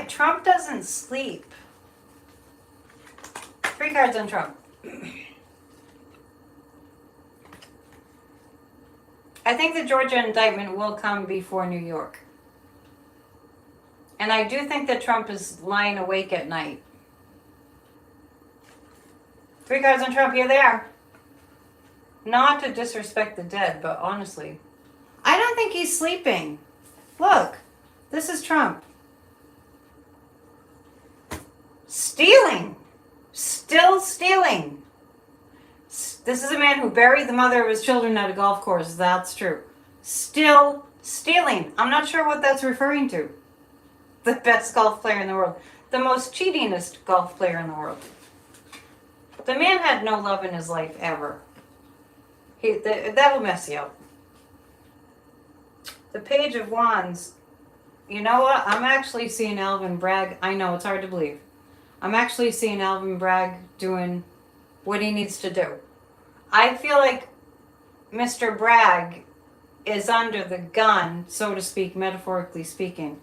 Trump doesn't sleep. 3 cards on Trump. I think the Georgia indictment will come before New York. And I do think that Trump is lying awake at night. 3 cards on Trump, here they are. Not to disrespect the dead, but honestly, I don't think he's sleeping. Look, this is Trump. Stealing. Still stealing. This is a man who buried the mother of his children at a golf course. That's true. Still stealing. I'm not sure what that's referring to. The best golf player in the world. The most cheatingest golf player in the world. The man had no love in his life ever. That'll mess you up. The Page of Wands. You know what? I'm actually seeing Alvin Bragg. I know, it's hard to believe. I'm actually seeing Alvin Bragg doing what he needs to do. I feel like Mr. Bragg is under the gun, so to speak, metaphorically speaking,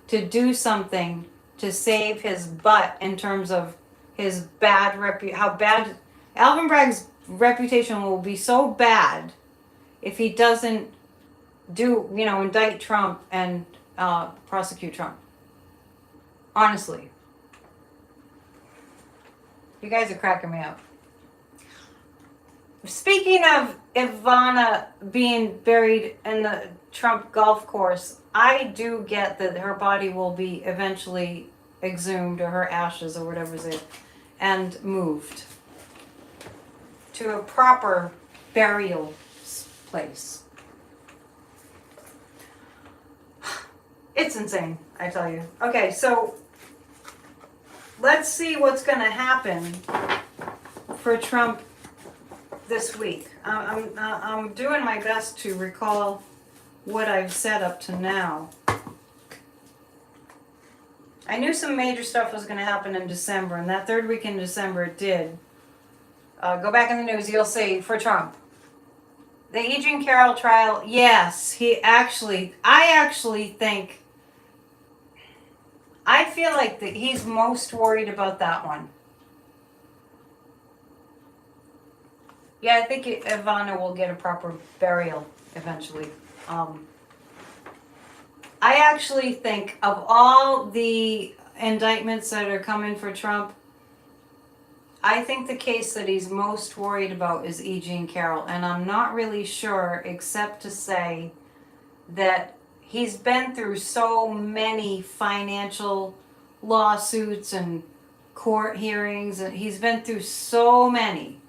to do something to save his butt in terms of his bad how bad Alvin Bragg's reputation will be so bad if he doesn't indict Trump and prosecute Trump. Honestly. You guys are cracking me up. Speaking of Ivana being buried in the Trump golf course, I do get that her body will be eventually exhumed, or her ashes or whatever's it, and moved to a proper burial place. It's insane, I tell you. Okay, so let's see what's going to happen for Trump this week. I'm doing my best to recall what I've said up to now. I knew some major stuff was going to happen in December, and that third week in December it did. Go back in the news, you'll see, for Trump. The E. Jean Carroll trial, yes, I feel like that he's most worried about that one. Yeah, I think Ivana will get a proper burial eventually. I actually think of all the indictments that are coming for Trump, I think the case that he's most worried about is E. Jean Carroll. And I'm not really sure, except to say that he's been through so many financial lawsuits and court hearings, and he's been through so many.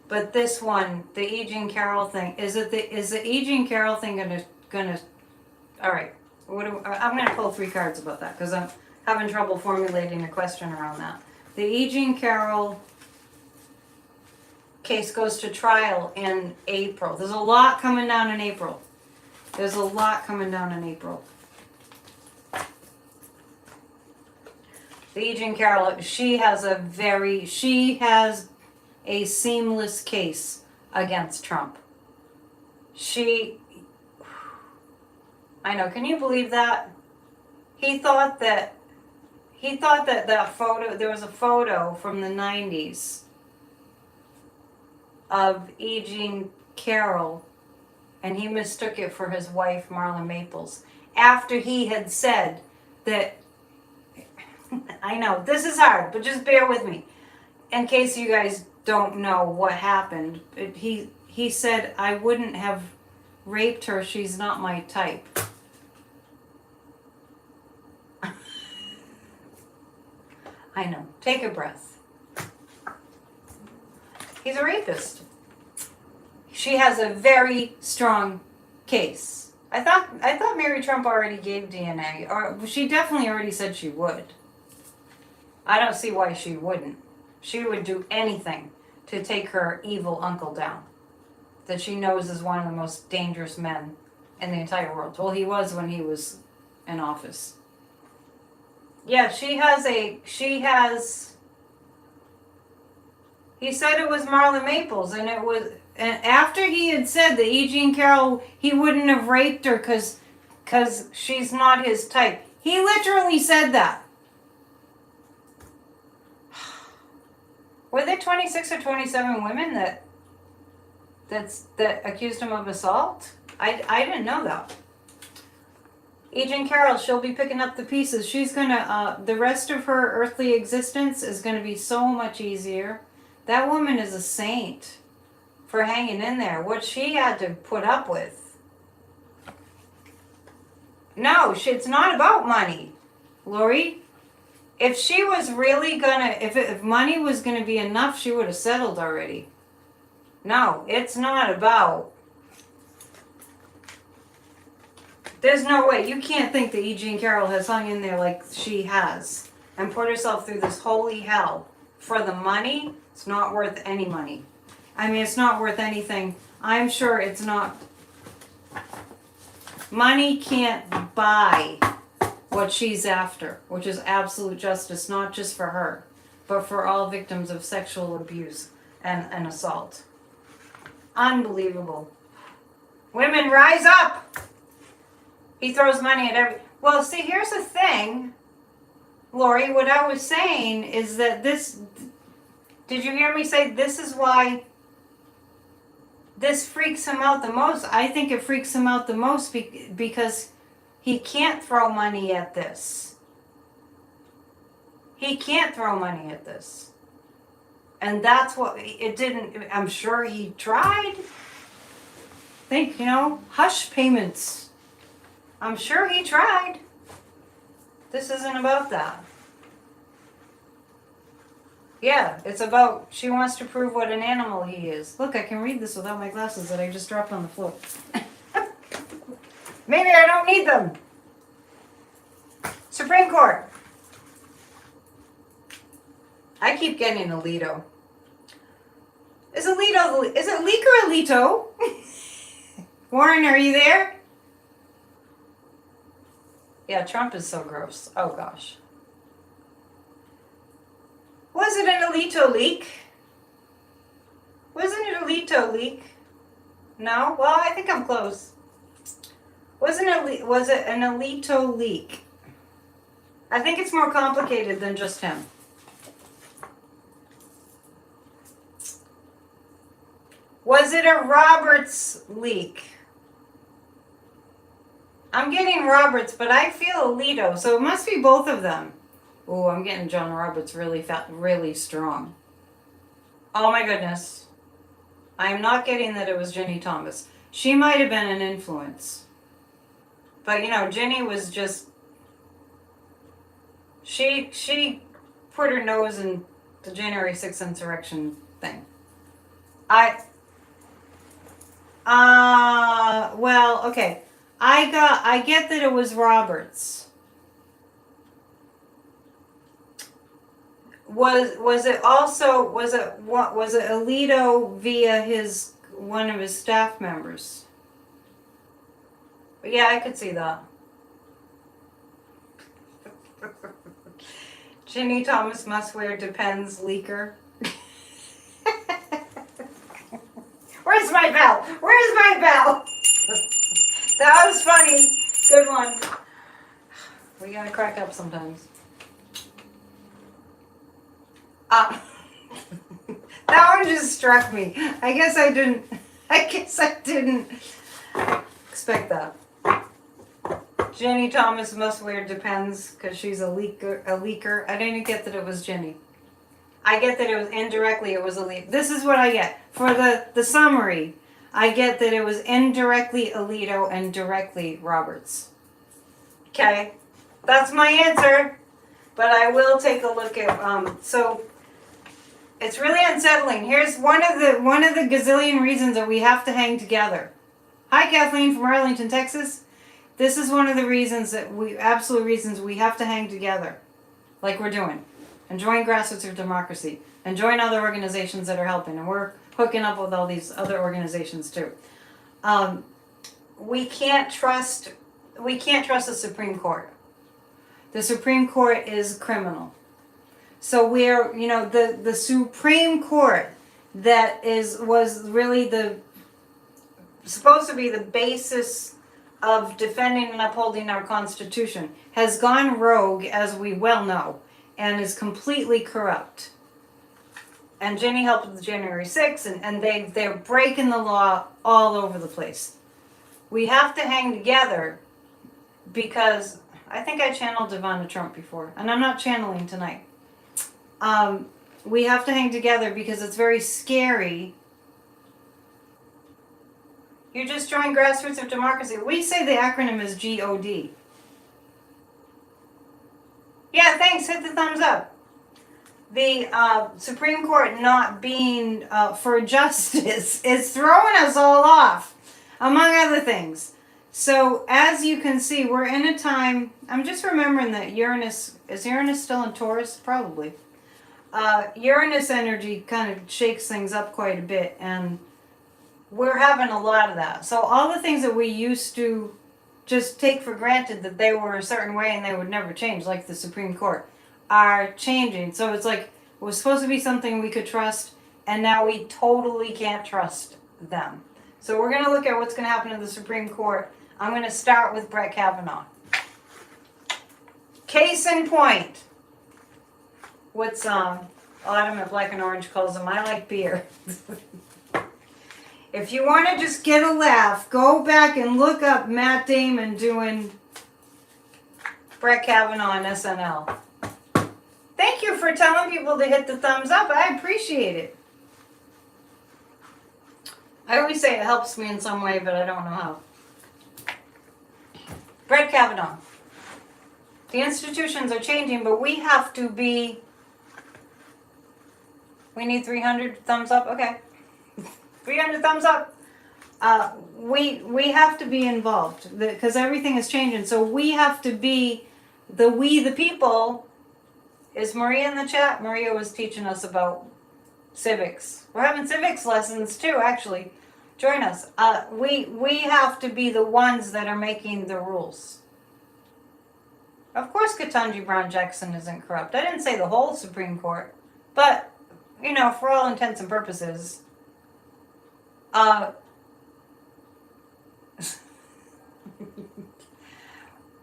But this one, the E. Jean Carroll thing, is the E. Jean Carroll thing gonna? All right, I'm gonna pull 3 cards about that because I'm having trouble formulating a question around that. The E. Jean Carroll case goes to trial in April. There's a lot coming down in April. The E. Jean Carroll, she has a seamless case against Trump. I know, can you believe that? He thought that photo, there was a photo from the 90s of E. Jean Carroll, and he mistook it for his wife, Marla Maples, after he had said that, I know, this is hard, but just bear with me. In case you guys don't know what happened, he said, I wouldn't have raped her, she's not my type. I know, take a breath. He's a rapist. She has a very strong case. I thought Mary Trump already gave DNA, or she definitely already said she would. I don't see why she wouldn't. She would do anything to take her evil uncle down, that she knows is one of the most dangerous men in the entire world. Well, he was when he was in office. Yeah, he said it was Marla Maples, and after he had said that E. Jean Carroll, he wouldn't have raped her because she's not his type. He literally said that. Were there 26 or 27 women that that accused him of assault? I didn't know that. Agent Carol, she'll be picking up the pieces. She's gonna, the rest of her earthly existence is gonna be so much easier. That woman is a saint for hanging in there. What she had to put up with. No, it's not about money, Lori. If she was really gonna, if money was gonna be enough, she would have settled already. No, it's not about. There's no way. You can't think that E. Jean Carroll has hung in there like she has and put herself through this holy hell for the money. It's not worth any money. I mean, it's not worth anything. I'm sure it's not. Money can't buy what she's after, which is absolute justice, not just for her, but for all victims of sexual abuse and assault. Unbelievable. Women, rise up! He throws money at every... Well, see, here's the thing, Lori. What I was saying is that this... Did you hear me say this is why this freaks him out the most? I think it freaks him out the most because he can't throw money at this. He can't throw money at this. And that's what... It didn't... I'm sure he tried. Think, hush payments. I'm sure he tried. This isn't about that. Yeah, it's about she wants to prove what an animal he is. Look, I can read this without my glasses that I just dropped on the floor. Maybe I don't need them. Supreme Court. I keep getting Alito. Is it Leak or Alito? Warren, are you there? Yeah, Trump is so gross. Oh, gosh. Was it an Alito leak? Wasn't it Alito leak? No? Well, I think I'm close. Was it an Alito leak? I think it's more complicated than just him. Was it a Roberts leak? I'm getting Roberts, but I feel Alito, so it must be both of them. Oh, I'm getting John Roberts really strong. Oh my goodness. I am not getting that it was Ginny Thomas. She might have been an influence. But Ginny was just... She put her nose in the January 6th insurrection thing. Well, okay. I get that it was Roberts. Was it Alito via one of his staff members? But yeah, I could see that. Ginny Thomas must wear depends leaker. Where's my bell? Where's my bell? That was funny. Good one. We gotta crack up sometimes. That one just struck me. I guess I didn't expect that. Ginny Thomas must wear depends because she's a leaker. I didn't get that it was Ginny. I get that it was indirectly it was Alito. This is what I get. For the summary, I get that it was indirectly Alito and directly Roberts. Okay? That's my answer. But I will take a look at so it's really unsettling. Here's one of the gazillion reasons that we have to hang together. Hi Kathleen from Arlington, Texas. This is one of the absolute reasons we have to hang together. Like we're doing. And join Grassroots of Democracy. And join other organizations that are helping. And we're hooking up with all these other organizations too. We can't trust the Supreme Court. The Supreme Court is criminal. So we're, the Supreme Court that was really supposed to be the basis of defending and upholding our Constitution has gone rogue, as we well know, and is completely corrupt. and Ginny helped with the January 6th, and they're breaking the law all over the place. We have to hang together because I think I channeled Ivana Trump before, and I'm not channeling tonight. We have to hang together because it's very scary. You just joined Grassroots of Democracy. We say the acronym is GOD. Yeah, thanks. Hit the thumbs up. The Supreme Court not being for justice is throwing us all off, among other things. So as you can see, we're in a time, I'm just remembering that is Uranus still in Taurus? Probably. Uranus energy kind of shakes things up quite a bit, and we're having a lot of that. So all the things that we used to just take for granted that they were a certain way and they would never change, like the Supreme Court, are changing. So it's like it was supposed to be something we could trust, and now we totally can't trust them. So we're going to look at what's going to happen in the Supreme Court. I'm going to start with Brett Kavanaugh. Case in point. What's Autumn at Black and Orange calls them? I like beer. If you want to just get a laugh, go back and look up Matt Damon doing Brett Kavanaugh on SNL. Thank you for telling people to hit the thumbs up. I appreciate it. I always say it helps me in some way, but I don't know how. Brett Kavanaugh. The institutions are changing, but we have to be... We need 300 thumbs up? Okay. 300 thumbs up. We have to be involved because everything is changing. So we have to be the people. Is Maria in the chat? Maria was teaching us about civics. We're having civics lessons too, actually. Join us. We have to be the ones that are making the rules. Of course, Ketanji Brown Jackson isn't corrupt. I didn't say the whole Supreme Court, but you know, for all intents and purposes,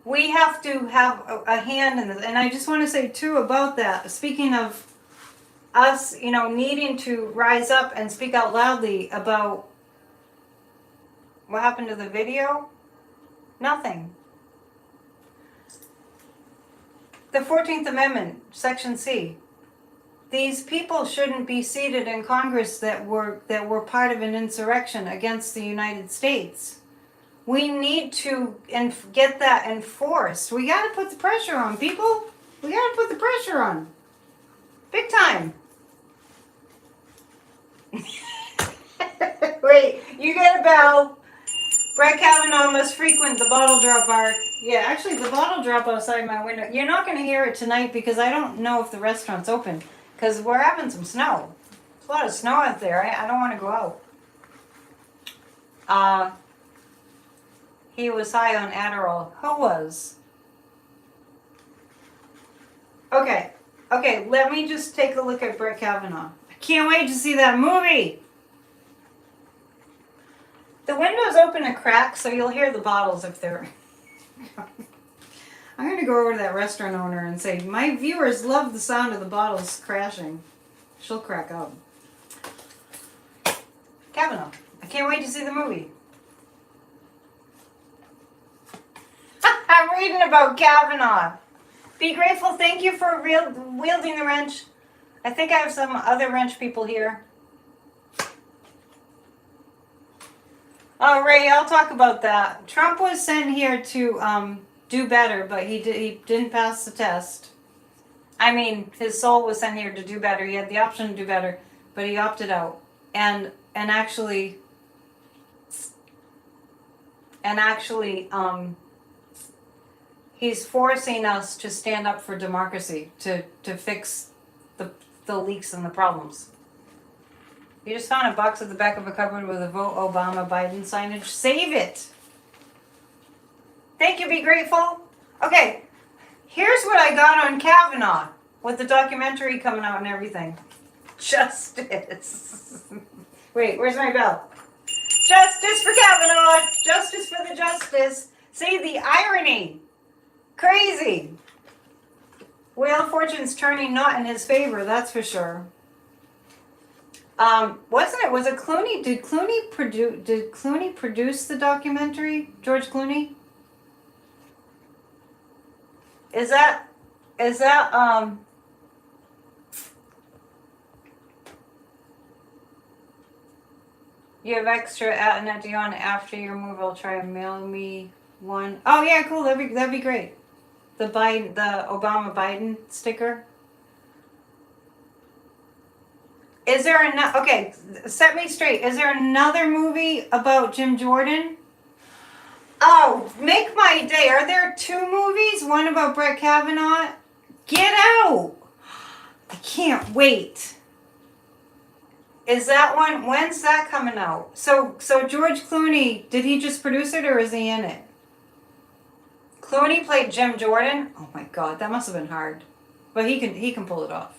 we have to have a hand in this. And I just want to say too about that, speaking of us, you know, needing to rise up and speak out loudly about what happened to the video. Nothing. The 14th Amendment, Section C. These people shouldn't be seated in Congress that were part of an insurrection against the United States. We need to get that enforced. We got to put the pressure on, people. We got to put the pressure on. Big time. Wait, you get a bell. Brett Kavanaugh must frequent the bottle drop bar. Yeah, actually, the bottle drop outside my window. You're not going to hear it tonight because I don't know if the restaurant's open. Because we're having some snow. There's a lot of snow out there. I don't want to go out. He was high on Adderall. Who was? Okay, let me just take a look at Brett Kavanaugh. I can't wait to see that movie. The window's open a crack, so you'll hear the bottles if they're... I'm going to go over to that restaurant owner and say, my viewers love the sound of the bottles crashing. She'll crack up. Kavanaugh. I can't wait to see the movie. I'm reading about Kavanaugh. Be grateful. Thank you for wielding the wrench. I think I have some other wrench people here. Oh, Ray, I'll talk about that. Trump was sent here to do better, but he didn't pass the test. I mean, his soul was sent here to do better. He had the option to do better, but he opted out. And actually, he's forcing us to stand up for democracy, to fix the leaks and the problems. You just found a box at the back of a cupboard with a Vote Obama Biden signage. Save it. Thank you, be grateful. Okay, here's what I got on Kavanaugh with the documentary coming out and everything. Justice. Wait, where's my bell? Justice for Kavanaugh. Justice for the justice. See the irony. Crazy. Wheel of Fortune's turning not in his favor, that's for sure. Wasn't it? Was it Clooney? Did Clooney produce the documentary? George Clooney? Is that you have extra at Dion after your move? I'll try and mail me one. Oh yeah, cool. That'd be great. The Obama Biden sticker. Is there another? Okay, set me straight. Is there another movie about Jim Jordan? Oh, make my day. Are there two movies? One about Brett Kavanaugh? Get out! I can't wait. Is that one? When's that coming out? So George Clooney, did he just produce it or is he in it? Clooney played Jim Jordan? Oh my God, that must have been hard. But he can pull it off.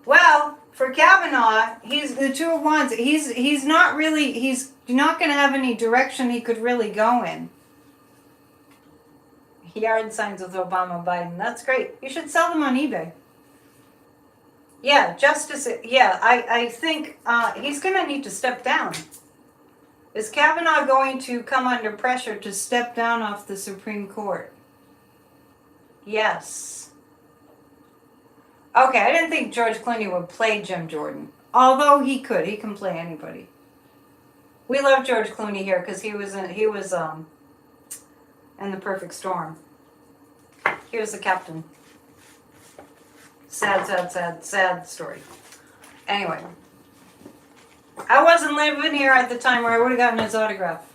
Well, for Kavanaugh, he's the two of wands. He's not going to have any direction he could really go in. Yard signs with Obama Biden. That's great. You should sell them on eBay. Yeah, Justice. Yeah, I think he's going to need to step down. Is Kavanaugh going to come under pressure to step down off the Supreme Court? Yes. Okay, I didn't think George Clooney would play Jim Jordan. Although he could. He can play anybody. We love George Clooney here because he was in The Perfect Storm. He was the captain. Sad story. Anyway. I wasn't living here at the time where I would have gotten his autograph.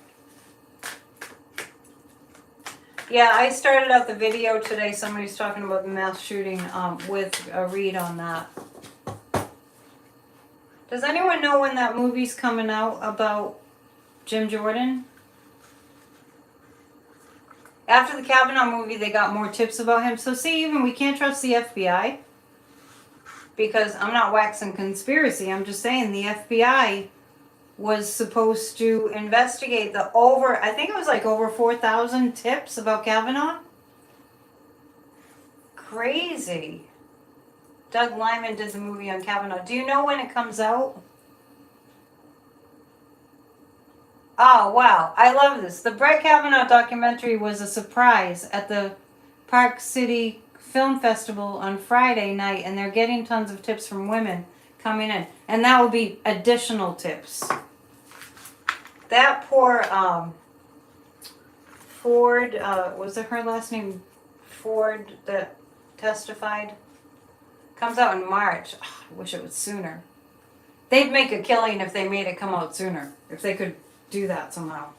Yeah, I started out the video today. Somebody's talking about the mass shooting with a read on that. Does anyone know when that movie's coming out about Jim Jordan? After the Kavanaugh movie, they got more tips about him. So see, even we can't trust the FBI. Because I'm not waxing conspiracy. I'm just saying the FBI was supposed to investigate I think it was like over 4,000 tips about Kavanaugh. Crazy. Doug Lyman did the movie on Kavanaugh. Do you know when it comes out? Oh, wow. I love this. The Brett Kavanaugh documentary was a surprise at the Park City Film Festival on Friday night, and they're getting tons of tips from women coming in. And that will be additional tips. That poor Ford, was it her last name? Ford that testified? Comes out in March. Oh, I wish it was sooner. They'd make a killing if they made it come out sooner. If they could do that somehow.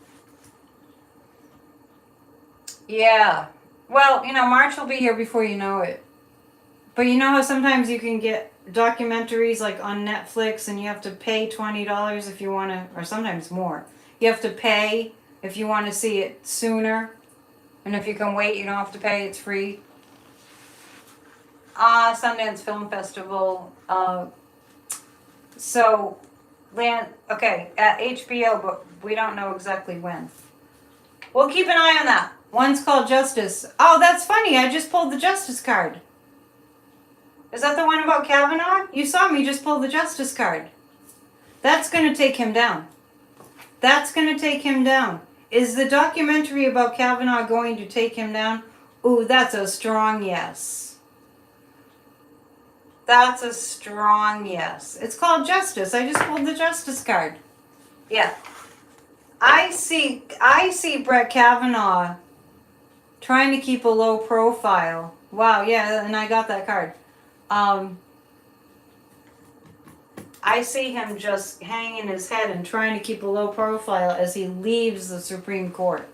Yeah. Well, March will be here before you know it. But you know how sometimes you can get documentaries like on Netflix and you have to pay $20 if you want to, or sometimes more. You have to pay if you want to see it sooner. And if you can wait, you don't have to pay. It's free. Sundance Film Festival. Okay, at HBO, but we don't know exactly when. We'll keep an eye on that. One's called Justice. Oh, that's funny. I just pulled the Justice card. Is that the one about Kavanaugh? You saw me just pull the Justice card. That's going to take him down. That's going to take him down. Is the documentary about Kavanaugh going to take him down? Ooh, that's a strong yes. That's a strong yes. It's called Justice. I just pulled the Justice card. Yeah. I see Brett Kavanaugh trying to keep a low profile. Wow, yeah, and I got that card. I see him just hanging his head and trying to keep a low profile as he leaves the Supreme Court.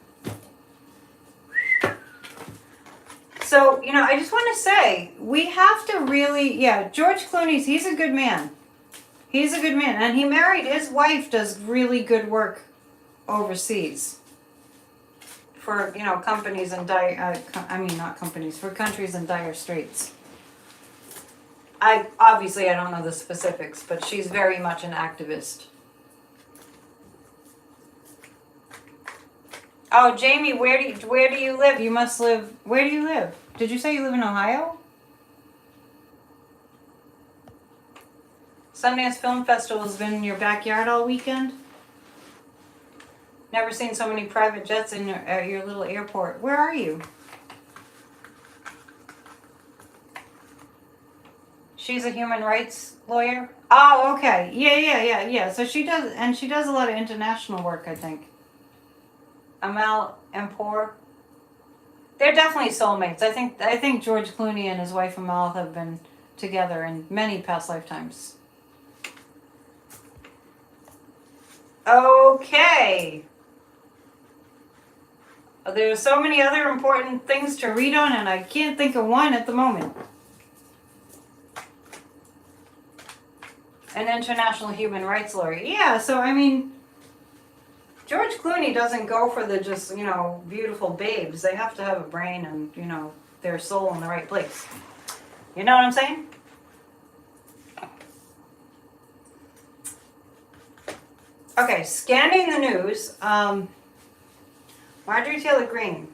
So, I just want to say, we have to really, George Clooney's, he's a good man. He's a good man. And his wife does really good work overseas. For, companies in for countries in dire straits. I don't know the specifics, but she's very much an activist. Oh, Jamie, where do you live? You must live. Where do you live? Did you say you live in Ohio? Sundance Film Festival has been in your backyard all weekend? Never seen so many private jets in at your little airport. Where are you? She's a human rights lawyer? Oh, okay. Yeah. So she does, and she does a lot of international work, I think. Amal and Poor. They're definitely soulmates. I think George Clooney and his wife Amal have been together in many past lifetimes. Okay. There's so many other important things to read on, and I can't think of one at the moment. An international human rights lawyer. Yeah, so I mean, George Clooney doesn't go for the just, beautiful babes. They have to have a brain and, their soul in the right place. You know what I'm saying? Okay, scanning the news. Marjorie Taylor Greene.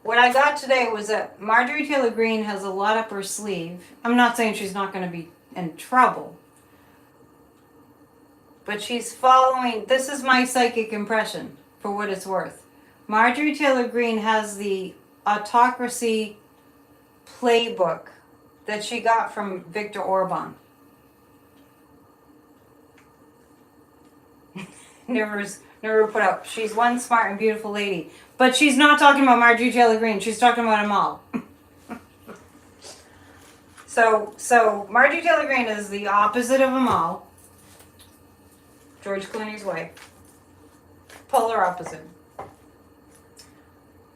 What I got today was that Marjorie Taylor Greene has a lot up her sleeve. I'm not saying she's not going to be in trouble. But she's following, this is my psychic impression, for what it's worth. Marjorie Taylor Greene has the autocracy playbook that she got from Viktor Orban. Never put up. She's one smart and beautiful lady. But she's not talking about Marjorie Taylor Greene. She's talking about Amal. So Marjorie Taylor Greene is the opposite of Amal. George Clooney's wife. Polar opposite.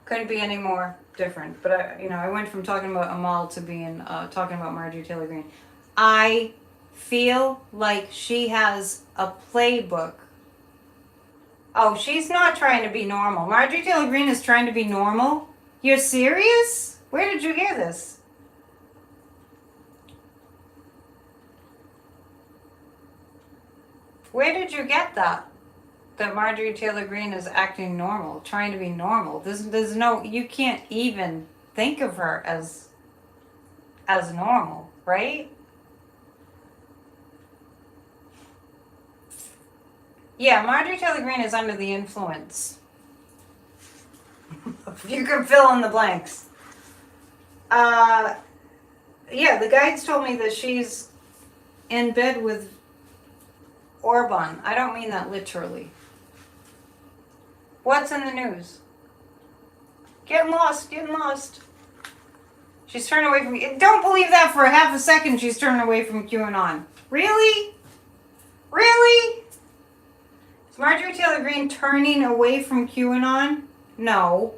Couldn't be any more different. But I went from talking about Amal to being talking about Marjorie Taylor Greene. I feel like she has a playbook. Oh, she's not trying to be normal. Marjorie Taylor Greene is trying to be normal? You're serious? Where did you hear this? Where did you get that? That Marjorie Taylor Greene is acting normal, trying to be normal. There's no, you can't even think of her as normal, right? Yeah, Marjorie Taylor Greene is under the influence. You can fill in the blanks. Yeah, the guides told me that she's in bed with Orban. I don't mean that literally. What's in the news? Getting lost. She's turning away from... Don't believe that for a half a second she's turning away from QAnon. Really? Really? Is Marjorie Taylor Greene turning away from QAnon? No.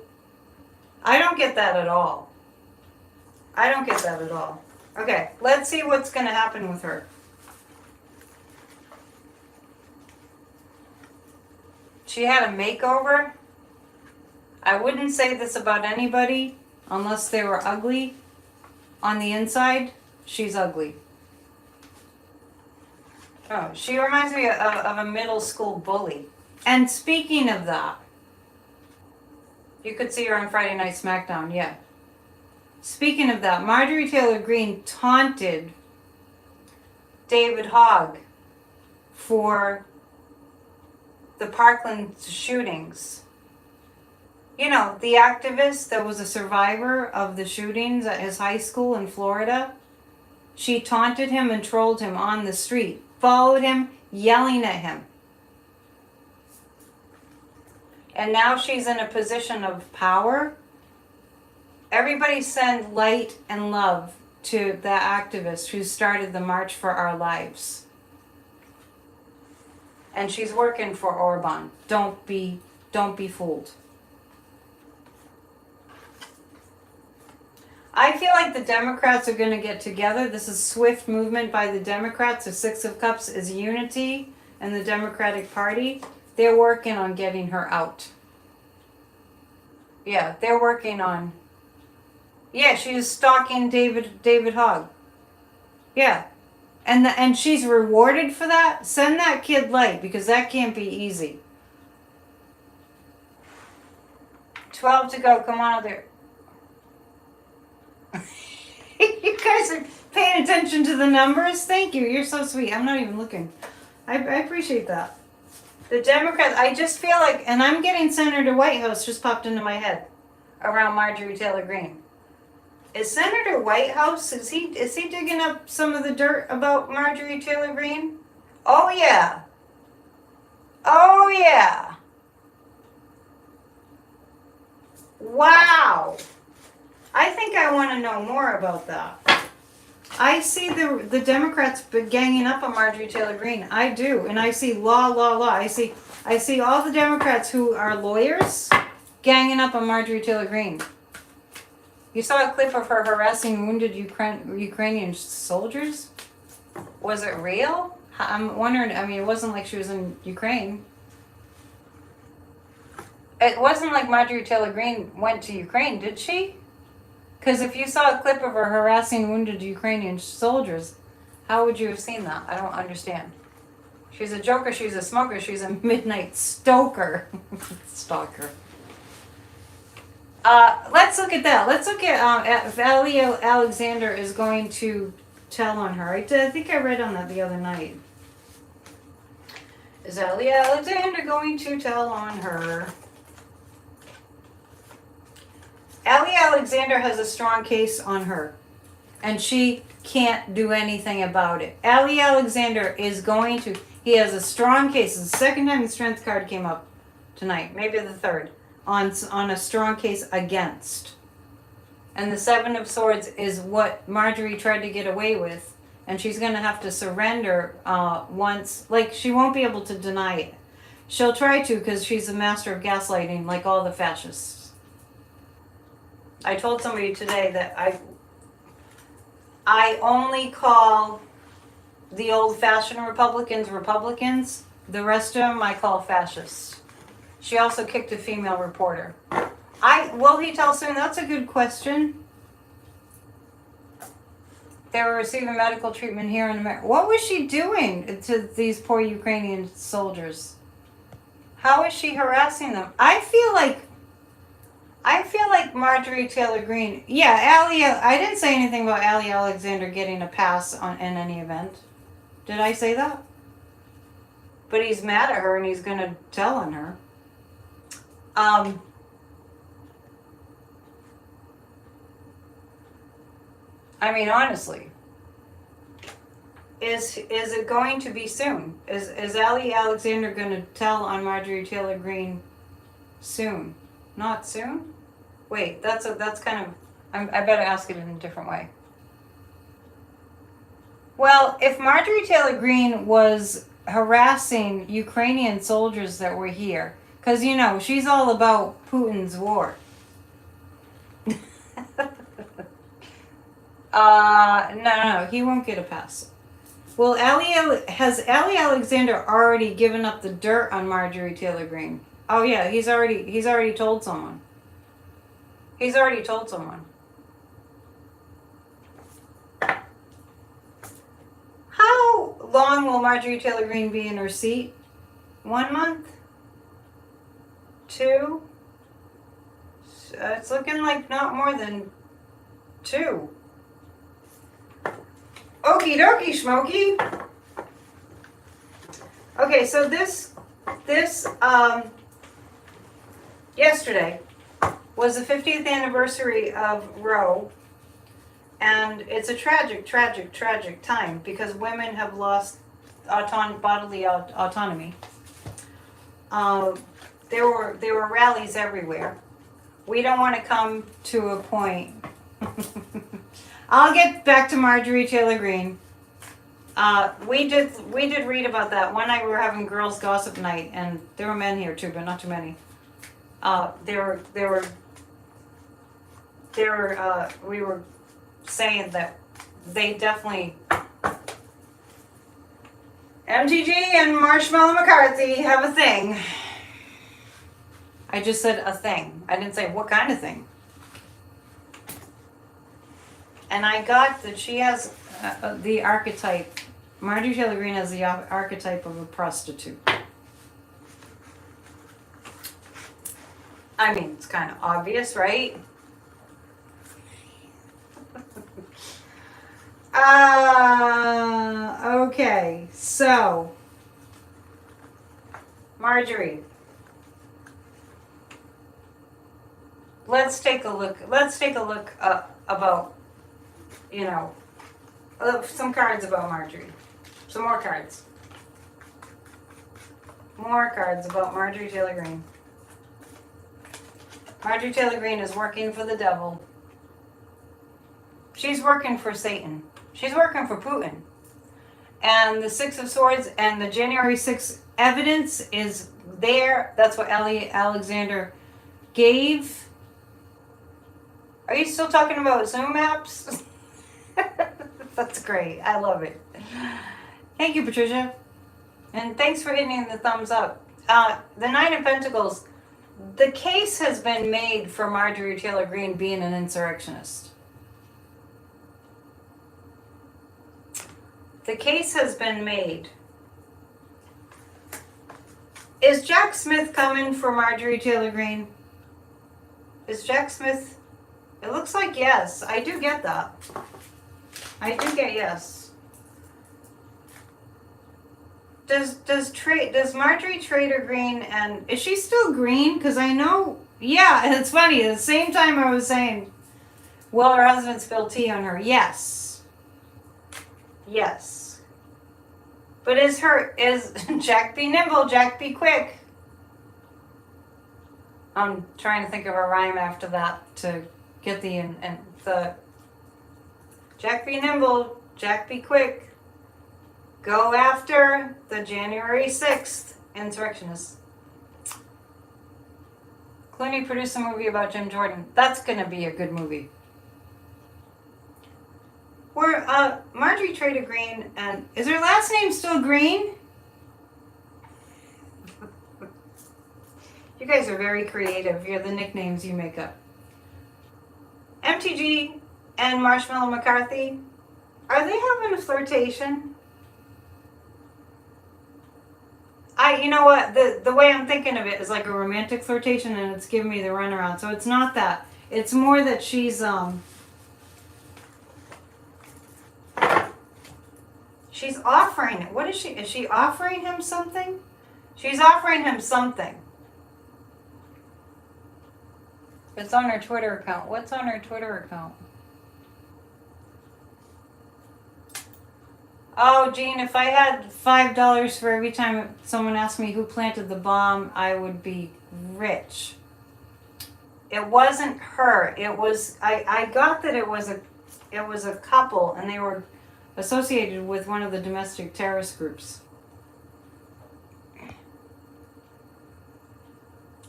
I don't get that at all. Okay, let's see what's going to happen with her. She had a makeover. I wouldn't say this about anybody unless they were ugly. On the inside, she's ugly. Oh, she reminds me of a middle school bully. And speaking of that, you could see her on Friday Night SmackDown, yeah. Speaking of that, Marjorie Taylor Greene taunted David Hogg for the Parkland shootings. You know, the activist that was a survivor of the shootings at his high school in Florida. She taunted him and trolled him on the street. Followed him, yelling at him. And now she's in a position of power. Everybody send light and love to the activist who started the March for Our Lives. And she's working for Orban. Don't be fooled. I feel like the Democrats are going to get together. This is swift movement by the Democrats. The Six of Cups is unity in the Democratic Party. They're working on getting her out. Yeah, they're working on... Yeah, she's stalking David Hogg. Yeah. And she's rewarded for that? Send that kid light, because that can't be easy. 12 to go. Come on out there. You guys are paying attention to the numbers. Thank you. You're so sweet. I'm not even looking. I appreciate that. The Democrats, I just feel like, and I'm getting Senator Whitehouse just popped into my head around Marjorie Taylor Greene. Is Senator Whitehouse, is he digging up some of the dirt about Marjorie Taylor Greene? Oh yeah. Oh yeah. Wow. I think I want to know more about that. I see the Democrats ganging up on Marjorie Taylor Greene. I do, and I see law. I see all the Democrats who are lawyers ganging up on Marjorie Taylor Greene. You saw a clip of her harassing wounded Ukrainian soldiers? Was it real? I'm wondering, I mean, it wasn't like she was in Ukraine. It wasn't like Marjorie Taylor Greene went to Ukraine, did she? Because if you saw a clip of her harassing wounded Ukrainian soldiers, how would you have seen that? I don't understand. She's a joker, she's a smoker, she's a midnight stoker. Stalker. Let's look at that. Let's look at if Ali Alexander is going to tell on her. I think I read on that the other night. Is Ali Alexander going to tell on her? Ali Alexander has a strong case on her, and she can't do anything about it. Ali Alexander is going to, he has a strong case. It's the second time the strength card came up tonight, maybe the third, on a strong case against. And the Seven of Swords is what Marjorie tried to get away with, and she's going to have to surrender once, like she won't be able to deny it. She'll try to because she's a master of gaslighting like all the fascists. I told somebody today that I only call the old-fashioned Republicans. The rest of them I call fascists. She also kicked a female reporter. Will he tell soon? That's a good question. They were receiving medical treatment here in America. What was she doing to these poor Ukrainian soldiers? How is she harassing them? I feel like Marjorie Taylor Greene. Yeah, I didn't say anything about Ali Alexander getting a pass in any event. Did I say that? But he's mad at her and he's going to tell on her. I mean, honestly, is it going to be soon? Is Ali Alexander going to tell on Marjorie Taylor Greene soon? Not soon? Wait, that's kind of, I better ask it in a different way. Well, if Marjorie Taylor Greene was harassing Ukrainian soldiers that were here, because, you know, she's all about Putin's war. No, he won't get a pass. Well, has Ali Alexander already given up the dirt on Marjorie Taylor Greene? Oh yeah, he's already told someone. He's already told someone. How long will Marjorie Taylor Greene be in her seat? 1 month? 2? It's looking like not more than 2. Okie dokie, Smokey. Okay, so this yesterday was the 50th anniversary of Roe, and it's a tragic time because women have lost bodily autonomy. There were rallies everywhere. We don't want to come to a point. I'll get back to Marjorie Taylor Greene. We did read about that. One night we were having girls' gossip night, and there were men here too, but not too many. We were saying that they definitely, MTG and Marshmallow McCarthy have a thing. I just said a thing. I didn't say what kind of thing. And I got that she has the archetype. Marjorie Taylor Greene has the archetype of a prostitute. I mean, it's kind of obvious, right? Okay, so Marjorie, let's take a look. Let's take a look about, you know, some cards about Marjorie. Some more cards. More cards about Marjorie Taylor Greene. Marjorie Taylor Greene is working for the devil. She's working for Satan. She's working for Putin. And the Six of Swords and the January 6th evidence is there. That's what Alexander gave. Are you still talking about Zoom apps? That's great. I love it. Thank you, Patricia. And thanks for hitting the thumbs up. The Nine of Pentacles. The case has been made for Marjorie Taylor Greene being an insurrectionist. The case has been made. Is Jack Smith coming for Marjorie Taylor Greene? Is Jack Smith? It looks like yes. I do get that. I do get yes. Does Marjorie Taylor Greene, and is she still green? Because I know, yeah, and it's funny. At the same time I was saying, will her husband spill tea on her? Yes. Yes. But is Jack be nimble, Jack be quick? I'm trying to think of a rhyme after that to get the Jack be nimble, Jack be quick. Go after the January 6th insurrectionists. Clooney produced a movie about Jim Jordan. That's going to be a good movie. We're Marjorie Taylor Greene, and is her last name still Green? You guys are very creative. You're the nicknames you make up. MTG and Marshmallow McCarthy, are they having a flirtation? You know what, the way I'm thinking of it is like a romantic flirtation, and it's giving me the runaround. So it's not that. It's more that she's offering it. What is she? Is she offering him something? She's offering him something. It's on her Twitter account. What's on her Twitter account? Oh, Jean, if I had $5 for every time someone asked me who planted the bomb, I would be rich. It wasn't her. It was, I got that it was a couple, and they were associated with one of the domestic terrorist groups.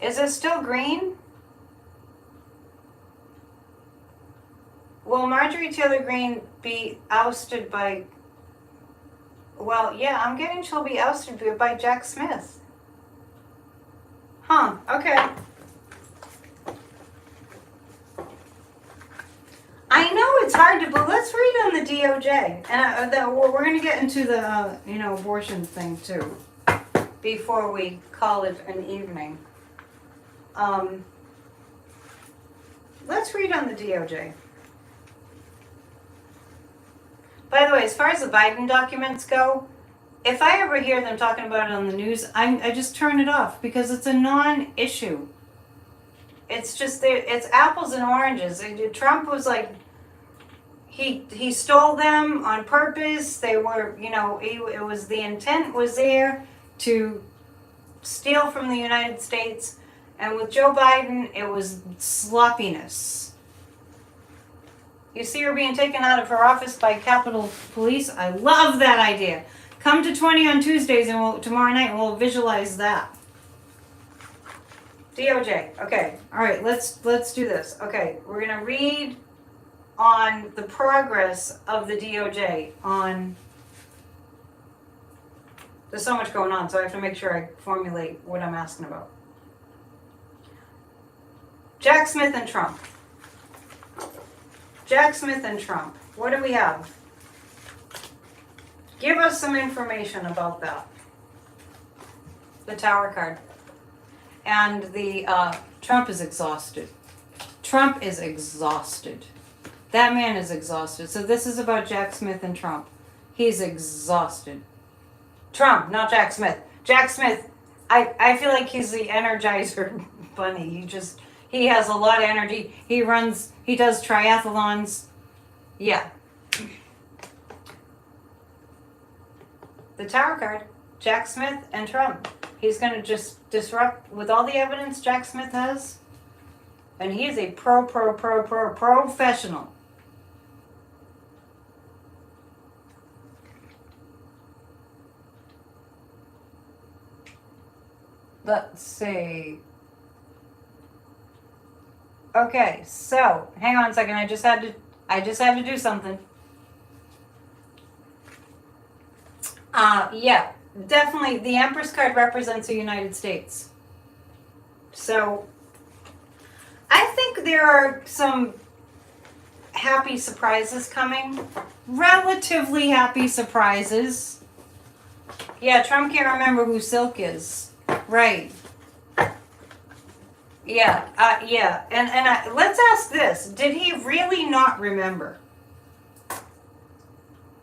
Is it still green? Will Marjorie Taylor Greene be ousted by... Well, yeah, I'm getting she'll be ousted by Jack Smith. Huh, okay. I know it's hard to believe. Let's read on the DOJ. And we're going to get into the, abortion thing, too, before we call it an evening. Let's read on the DOJ. By the way, as far as the Biden documents go, if I ever hear them talking about it on the news, I just turn it off because it's a non-issue. It's just, it's apples and oranges. Trump was like, he stole them on purpose. They were, it was, the intent was there to steal from the United States. And with Joe Biden, it was sloppiness. You see her being taken out of her office by Capitol Police. I love that idea. Come to 20 on Tuesdays and tomorrow night and we'll visualize that. DOJ. Okay. All right. Let's do this. Okay. We're gonna read on the progress of the DOJ on. There's so much going on, so I have to make sure I formulate what I'm asking about. Jack Smith and Trump. Jack Smith and Trump. What do we have? Give us some information about that. The Tower card. And the Trump is exhausted. Trump is exhausted. That man is exhausted. So this is about Jack Smith and Trump. He's exhausted. Trump, not Jack Smith. Jack Smith, I feel like he's the Energizer bunny. He has a lot of energy. He does triathlons. Yeah. The tarot card, Jack Smith and Trump. He's going to just disrupt with all the evidence Jack Smith has. And he is a professional. Let's see. Okay, so hang on a second. I just had to do something. Yeah, definitely. The Empress card represents the United States. So I think there are some happy surprises coming. Relatively happy surprises. Yeah, Trump can't remember who Silk is. Right. Yeah, yeah. And let's ask this. Did he really not remember?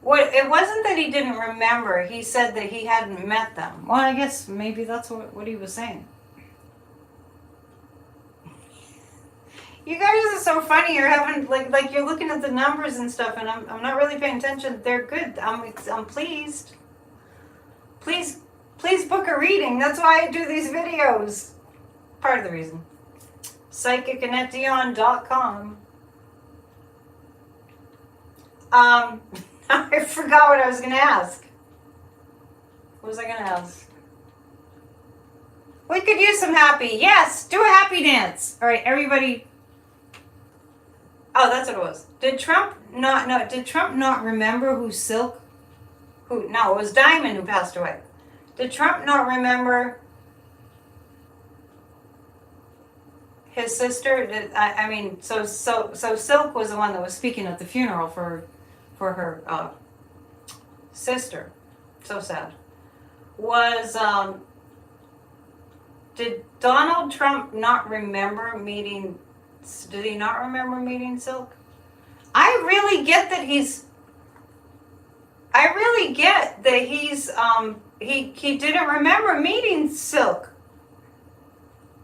It wasn't that he didn't remember. He said that he hadn't met them. Well, I guess maybe that's what he was saying. You guys are so funny. You're having like you're looking at the numbers and stuff, and I'm not really paying attention. They're good. I'm pleased. Please book a reading. That's why I do these videos. Part of the reason. PsychicAnnetteDion.com. I forgot what I was going to ask. What was I going to ask? We could use some happy. Yes, do a happy dance. All right, everybody. Oh, that's what it was. Did Trump not remember who Silk? No, it was Diamond who passed away. Did Trump not remember his sister? So Silk was the one that was speaking at the funeral for her sister. So sad. Did Donald Trump not remember meeting? Did he not remember meeting Silk? I really get that he's he didn't remember meeting Silk,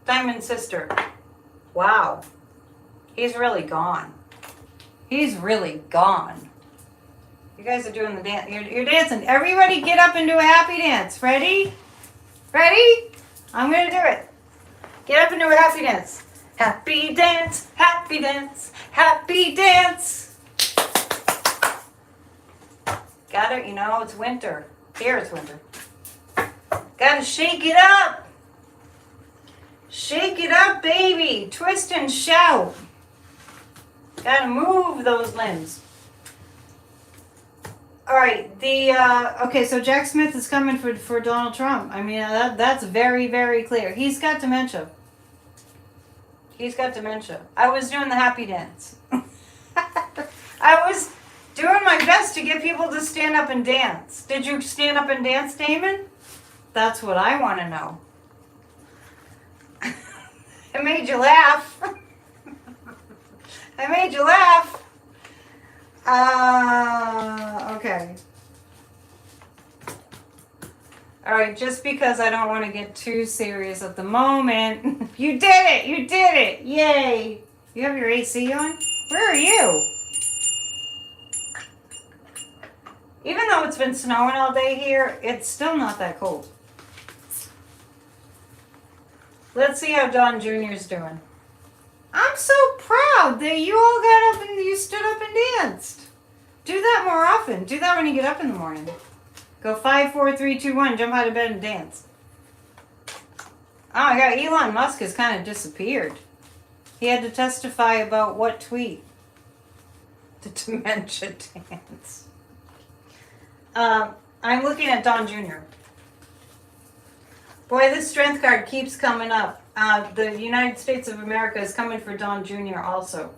Diamond's sister. Wow. He's really gone. He's really gone. You guys are doing the dance. You're dancing. Everybody get up and do a happy dance. Ready? Ready? I'm going to do it. Get up and do a happy dance. Happy dance, happy dance, happy dance. Got it? You know, it's winter. Here it's winter. Gotta shake it up. Shake it up, baby. Twist and shout. Gotta move those limbs. All right, okay, so Jack Smith is coming for Donald Trump. I mean, that's very, very clear. He's got dementia. He's got dementia. I was doing the happy dance. I was doing my best to get people to stand up and dance. Did you stand up and dance, Damon? That's what I want to know. I made you laugh. I made you laugh. Okay. All right, just because I don't want to get too serious at the moment. You did it! You did it! Yay! You have your AC on? Where are you? Even though it's been snowing all day here, it's still not that cold. Let's see how Don Jr.'s doing. I'm so proud that you all got up and you stood up and danced. Do that more often. Do that when you get up in the morning. Go 5, 4, 3, 2, 1. Jump out of bed and dance. Oh my God, Elon Musk has kind of disappeared. He had to testify about what tweet? The dementia dance. I'm looking at Don Jr. Boy, this strength card keeps coming up. The United States of America is coming for Don Jr. also.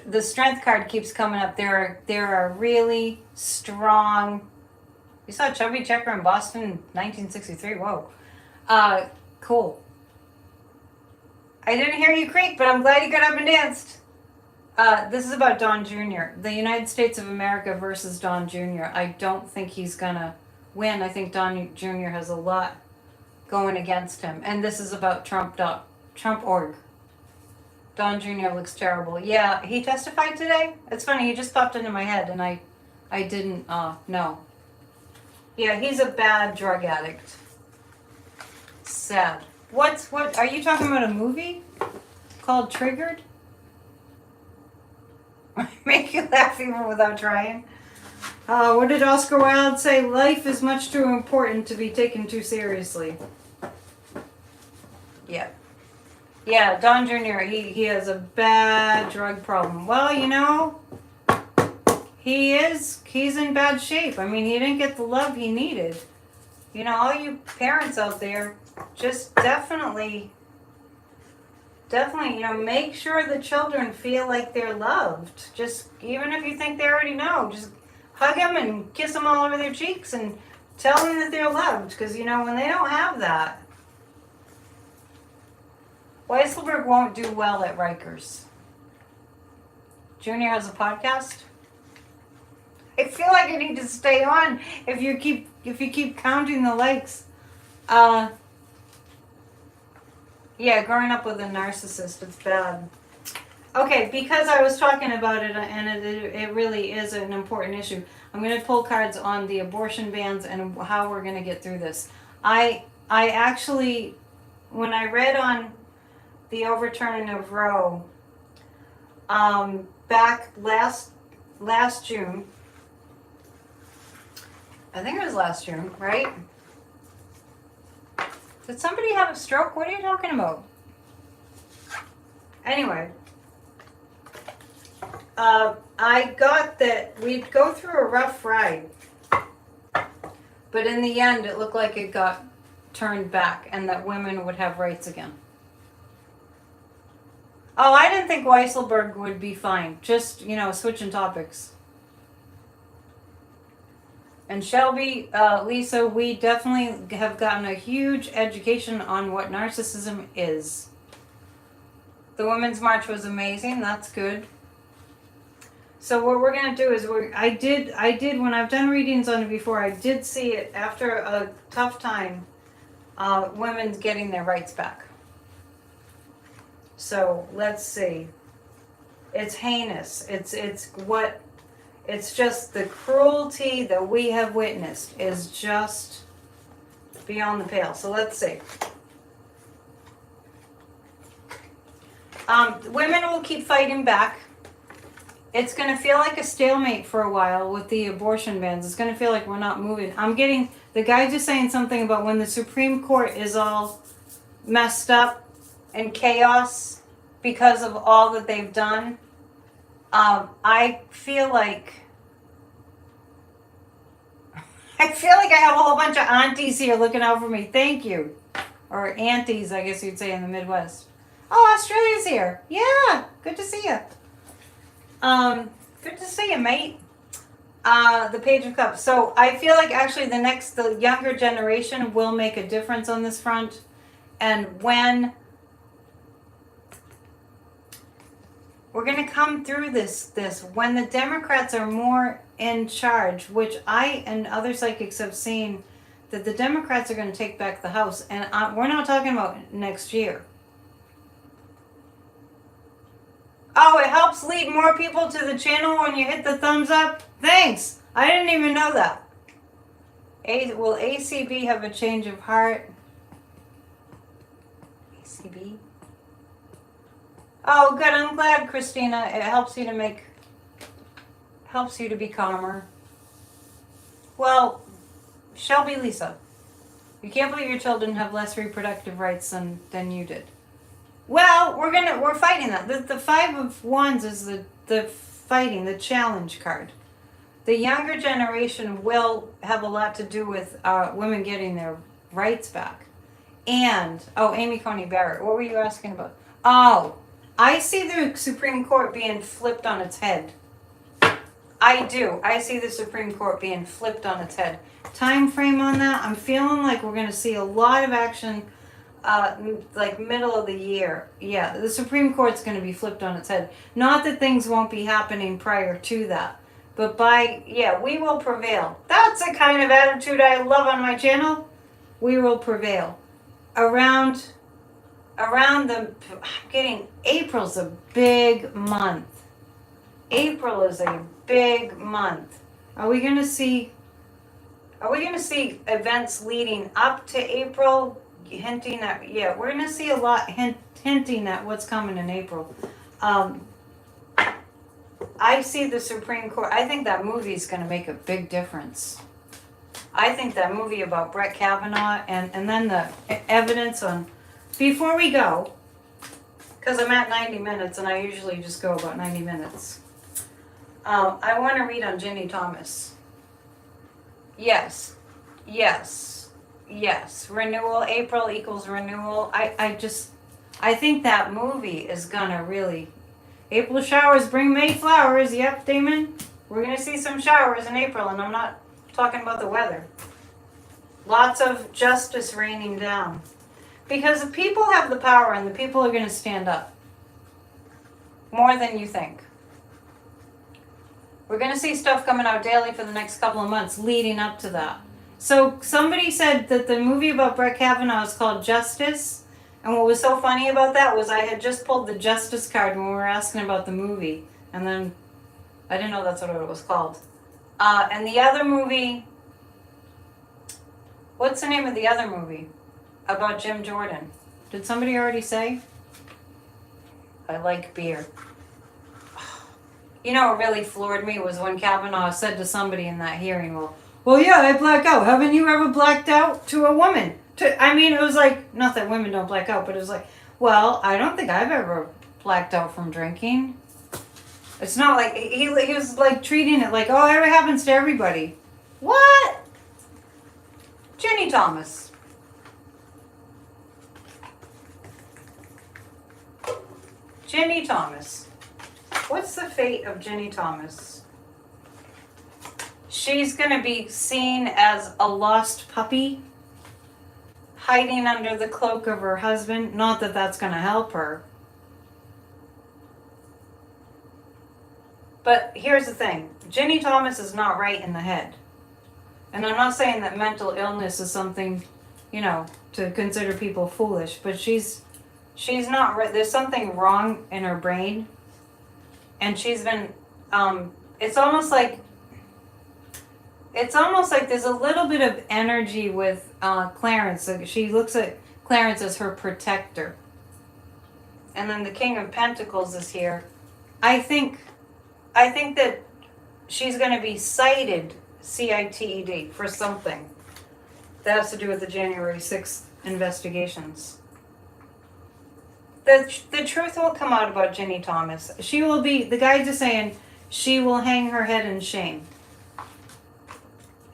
The strength card keeps coming up. There are really strong. You saw Chubby Checker in Boston in 1963. Whoa. Cool. I didn't hear you creak, but I'm glad you got up and danced. This is about Don Jr. The United States of America versus Don Jr. I don't think he's gonna win. I think Don Jr. has a lot going against him. And this is about Trump.org. Don Jr. looks terrible. Yeah, he testified today. It's funny, he just popped into my head and I didn't know. Yeah, he's a bad drug addict. Sad. What are you talking about, a movie called Triggered? Make you laugh even without trying. What did Oscar Wilde say? Life is much too important to be taken too seriously. Yeah. Yeah, Don Jr., he has a bad drug problem. Well, you know, he's in bad shape. I mean, he didn't get the love he needed. You know, all you parents out there, just definitely, you know, make sure the children feel like they're loved. Just, even if you think they already know, just hug them and kiss them all over their cheeks and tell them that they're loved. Because, you know, when they don't have that, Weisselberg won't do well at Rikers. Junior has a podcast. I feel like I need to stay on if you keep counting the likes. Yeah, growing up with a narcissist, it's bad. Okay, because I was talking about it and it really is an important issue, I'm going to pull cards on the abortion bans and how we're going to get through this. I actually, when I read on the overturning of Roe, back last June, I think it was last June, right? Did somebody have a stroke? What are you talking about? Anyway, I got that we'd go through a rough ride, but in the end it looked like it got turned back and that women would have rights again. Oh, I didn't think Weisselberg would be fine. Just, you know, switching topics. And Shelby, Lisa, we definitely have gotten a huge education on what narcissism is. The Women's March was amazing. That's good. So what we're going to do is, I did, when I've done readings on it before, I did see it after a tough time, women getting their rights back. So let's see. It's heinous. It's just the cruelty that we have witnessed is just beyond the pale. So let's see. Women will keep fighting back. It's going to feel like a stalemate for a while with the abortion bans. It's going to feel like we're not moving. I'm getting, the guy just saying something about when the Supreme Court is all messed up and chaos because of all that they've done. I feel like I have a whole bunch of aunties here looking out for me. Thank you. Or aunties, I guess you'd say in the Midwest. Oh, Australia's here. Yeah, good to see you. Good to see you, mate. The Page of Cups. So I feel like actually the younger generation will make a difference on this front. And when we're going to come through this, when the Democrats are more in charge, which I and other psychics have seen, that the Democrats are going to take back the House. And we're not talking about next year. Oh, it helps lead more people to the channel when you hit the thumbs up? Thanks! I didn't even know that. Will ACB have a change of heart? ACB? Oh, good. I'm glad, Christina. It helps you to be calmer. Well, Shelby, Lisa, you can't believe your children have less reproductive rights than you did. Well, we're fighting that. The Five of Wands is the fighting, the challenge card. The younger generation will have a lot to do with women getting their rights back. And, Amy Coney Barrett, what were you asking about? Oh, I see the Supreme Court being flipped on its head. I do. I see the Supreme Court being flipped on its head. Time frame on that, I'm feeling like we're going to see a lot of action like middle of the year. Yeah, the Supreme Court's going to be flipped on its head. Not that things won't be happening prior to that, but we will prevail. That's the kind of attitude I love on my channel. We will prevail. Around April's a big month. April is a big month. Are we going to see events leading up to April hinting at, we're going to see a lot hinting at what's coming in April. I see the Supreme Court. I think that movie is going to make a big difference. I think that movie about Brett Kavanaugh and then the evidence on, before we go, because I'm at 90 minutes and I usually just go about 90 minutes. I want to read on Ginny Thomas. Yes. Renewal, April equals renewal. I think that movie is gonna really, April showers bring May flowers. Yep, Damon. We're gonna see some showers in April, and I'm not talking about the weather. Lots of justice raining down. Because the people have the power and the people are gonna stand up. More than you think. We're going to see stuff coming out daily for the next couple of months leading up to that. So somebody said that the movie about Brett Kavanaugh is called Justice. And what was so funny about that was I had just pulled the Justice card when we were asking about the movie. And then I didn't know that's what it was called. And the other movie, what's the name of the other movie about Jim Jordan? Did somebody already say? I like beer. You know what really floored me was when Kavanaugh said to somebody in that hearing, well, yeah, I black out. Haven't you ever blacked out to a woman? It was like, not that women don't black out, but it was like, well, I don't think I've ever blacked out from drinking. It's not like, he was like treating it like, oh, it happens to everybody. What? Ginny Thomas. Ginny Thomas. What's the fate of Ginny Thomas? She's going to be seen as a lost puppy, hiding under the cloak of her husband. Not that that's going to help her. But here's the thing. Ginny Thomas is not right in the head. And I'm not saying that mental illness is something, to consider people foolish. But she's not right. There's something wrong in her brain. And she's been, it's almost like there's a little bit of energy with Clarence. So she looks at Clarence as her protector. And then the King of Pentacles is here. I think that she's going to be cited, CITED, for something that has to do with the January 6th investigations. The truth will come out about Ginny Thomas. She will be, the guys are saying, she will hang her head in shame.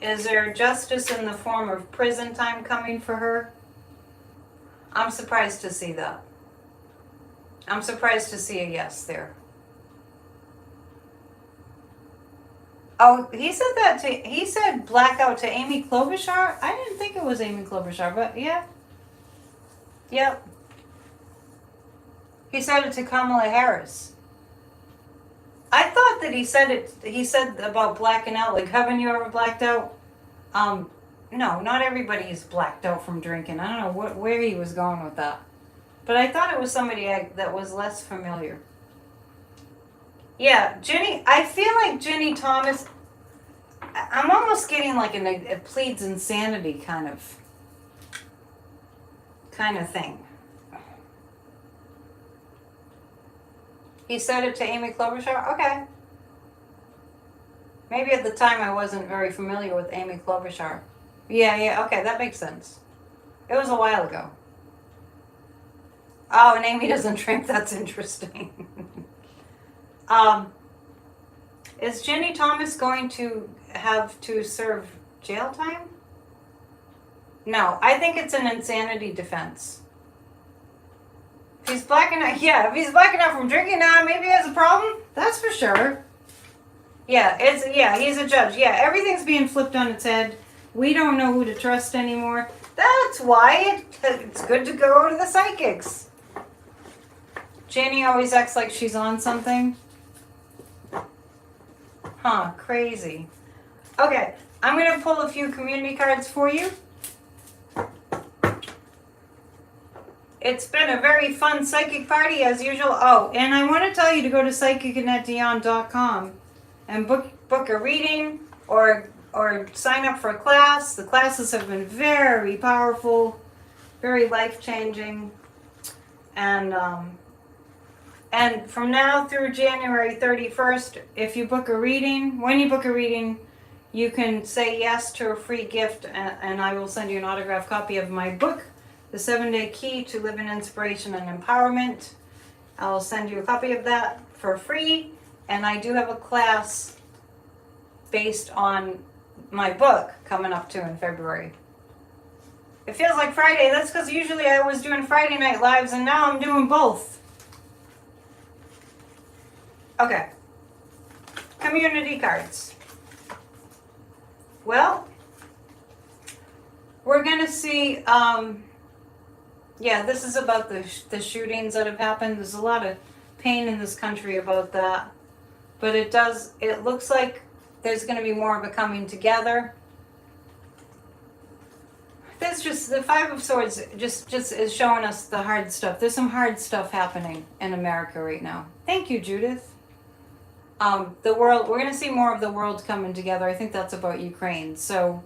Is there justice in the form of prison time coming for her? I'm surprised to see that. I'm surprised to see a yes there. Oh, he said blackout to Amy Klobuchar? I didn't think it was Amy Klobuchar, but yeah. Yep. He said it to Kamala Harris. I thought that he said about blacking out, like, haven't you ever blacked out? No, not everybody is blacked out from drinking. I don't know where he was going with that. But I thought it was somebody that was less familiar. Yeah, I feel like Ginny Thomas, I'm almost getting like it pleads insanity kind of thing. He said it to Amy Klobuchar? Okay. Maybe at the time I wasn't very familiar with Amy Klobuchar. Yeah, okay, that makes sense. It was a while ago. Oh, and Amy doesn't drink, that's interesting. Is Ginny Thomas going to have to serve jail time? No, I think it's an insanity defense. If he's blacking out from drinking now, maybe he has a problem. That's for sure. He's a judge. Yeah, everything's being flipped on its head. We don't know who to trust anymore. That's why it's good to go to the psychics. Janie always acts like she's on something. Huh, crazy. Okay, I'm going to pull a few community cards for you. It's been a very fun psychic party as usual. Oh, and I want to tell you to go to psychicannetdion.com and book a reading or sign up for a class. The classes have been very powerful, very life-changing. And from now through January 31st, if you book a reading, when you book a reading, you can say yes to a free gift, and I will send you an autographed copy of my book, The 7-Day Key to Live in Inspiration and Empowerment. I'll send you a copy of that for free, and I do have a class based on my book coming up too in February. It feels like Friday. That's because usually I was doing Friday night lives, and now I'm doing both. Okay. Community cards. Well, we're going to see, yeah, this is about the shootings that have happened. There's a lot of pain in this country about that. But it looks like there's going to be more of a coming together. There's just, the Five of Swords just is showing us the hard stuff. There's some hard stuff happening in America right now. Thank you, Judith. The world, we're going to see more of the world coming together. I think that's about Ukraine. So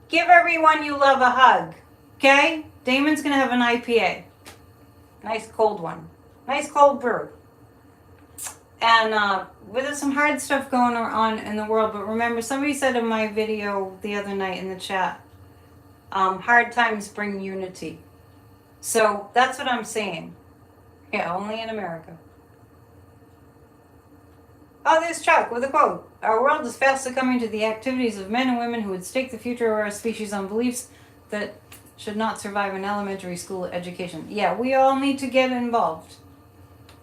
give everyone you love a hug. Okay? Damon's going to have an IPA. Nice cold one. Nice cold brew. And there's some hard stuff going on in the world. But remember, somebody said in my video the other night in the chat, hard times bring unity. So that's what I'm saying. Yeah, only in America. Oh, there's Chuck with a quote. Our world is fast succumbing to the activities of men and women who would stake the future of our species on beliefs that should not survive an elementary school education. Yeah, we all need to get involved.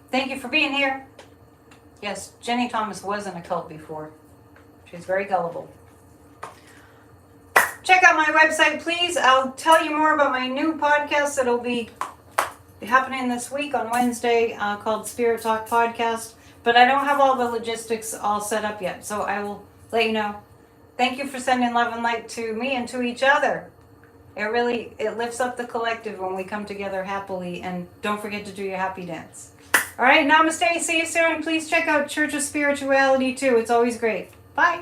Thank you for being here. Yes, Jenny Thomas was in a cult before. She's very gullible. Check out my website, please. I'll tell you more about my new podcast that'll be happening this week on Wednesday called Spirit Talk Podcast. But I don't have all the logistics all set up yet, so I will let you know. Thank you for sending love and light to me and to each other. It lifts up the collective when we come together happily, and don't forget to do your happy dance. All right, namaste, see you soon. Please check out Church of Spirituality too. It's always great. Bye.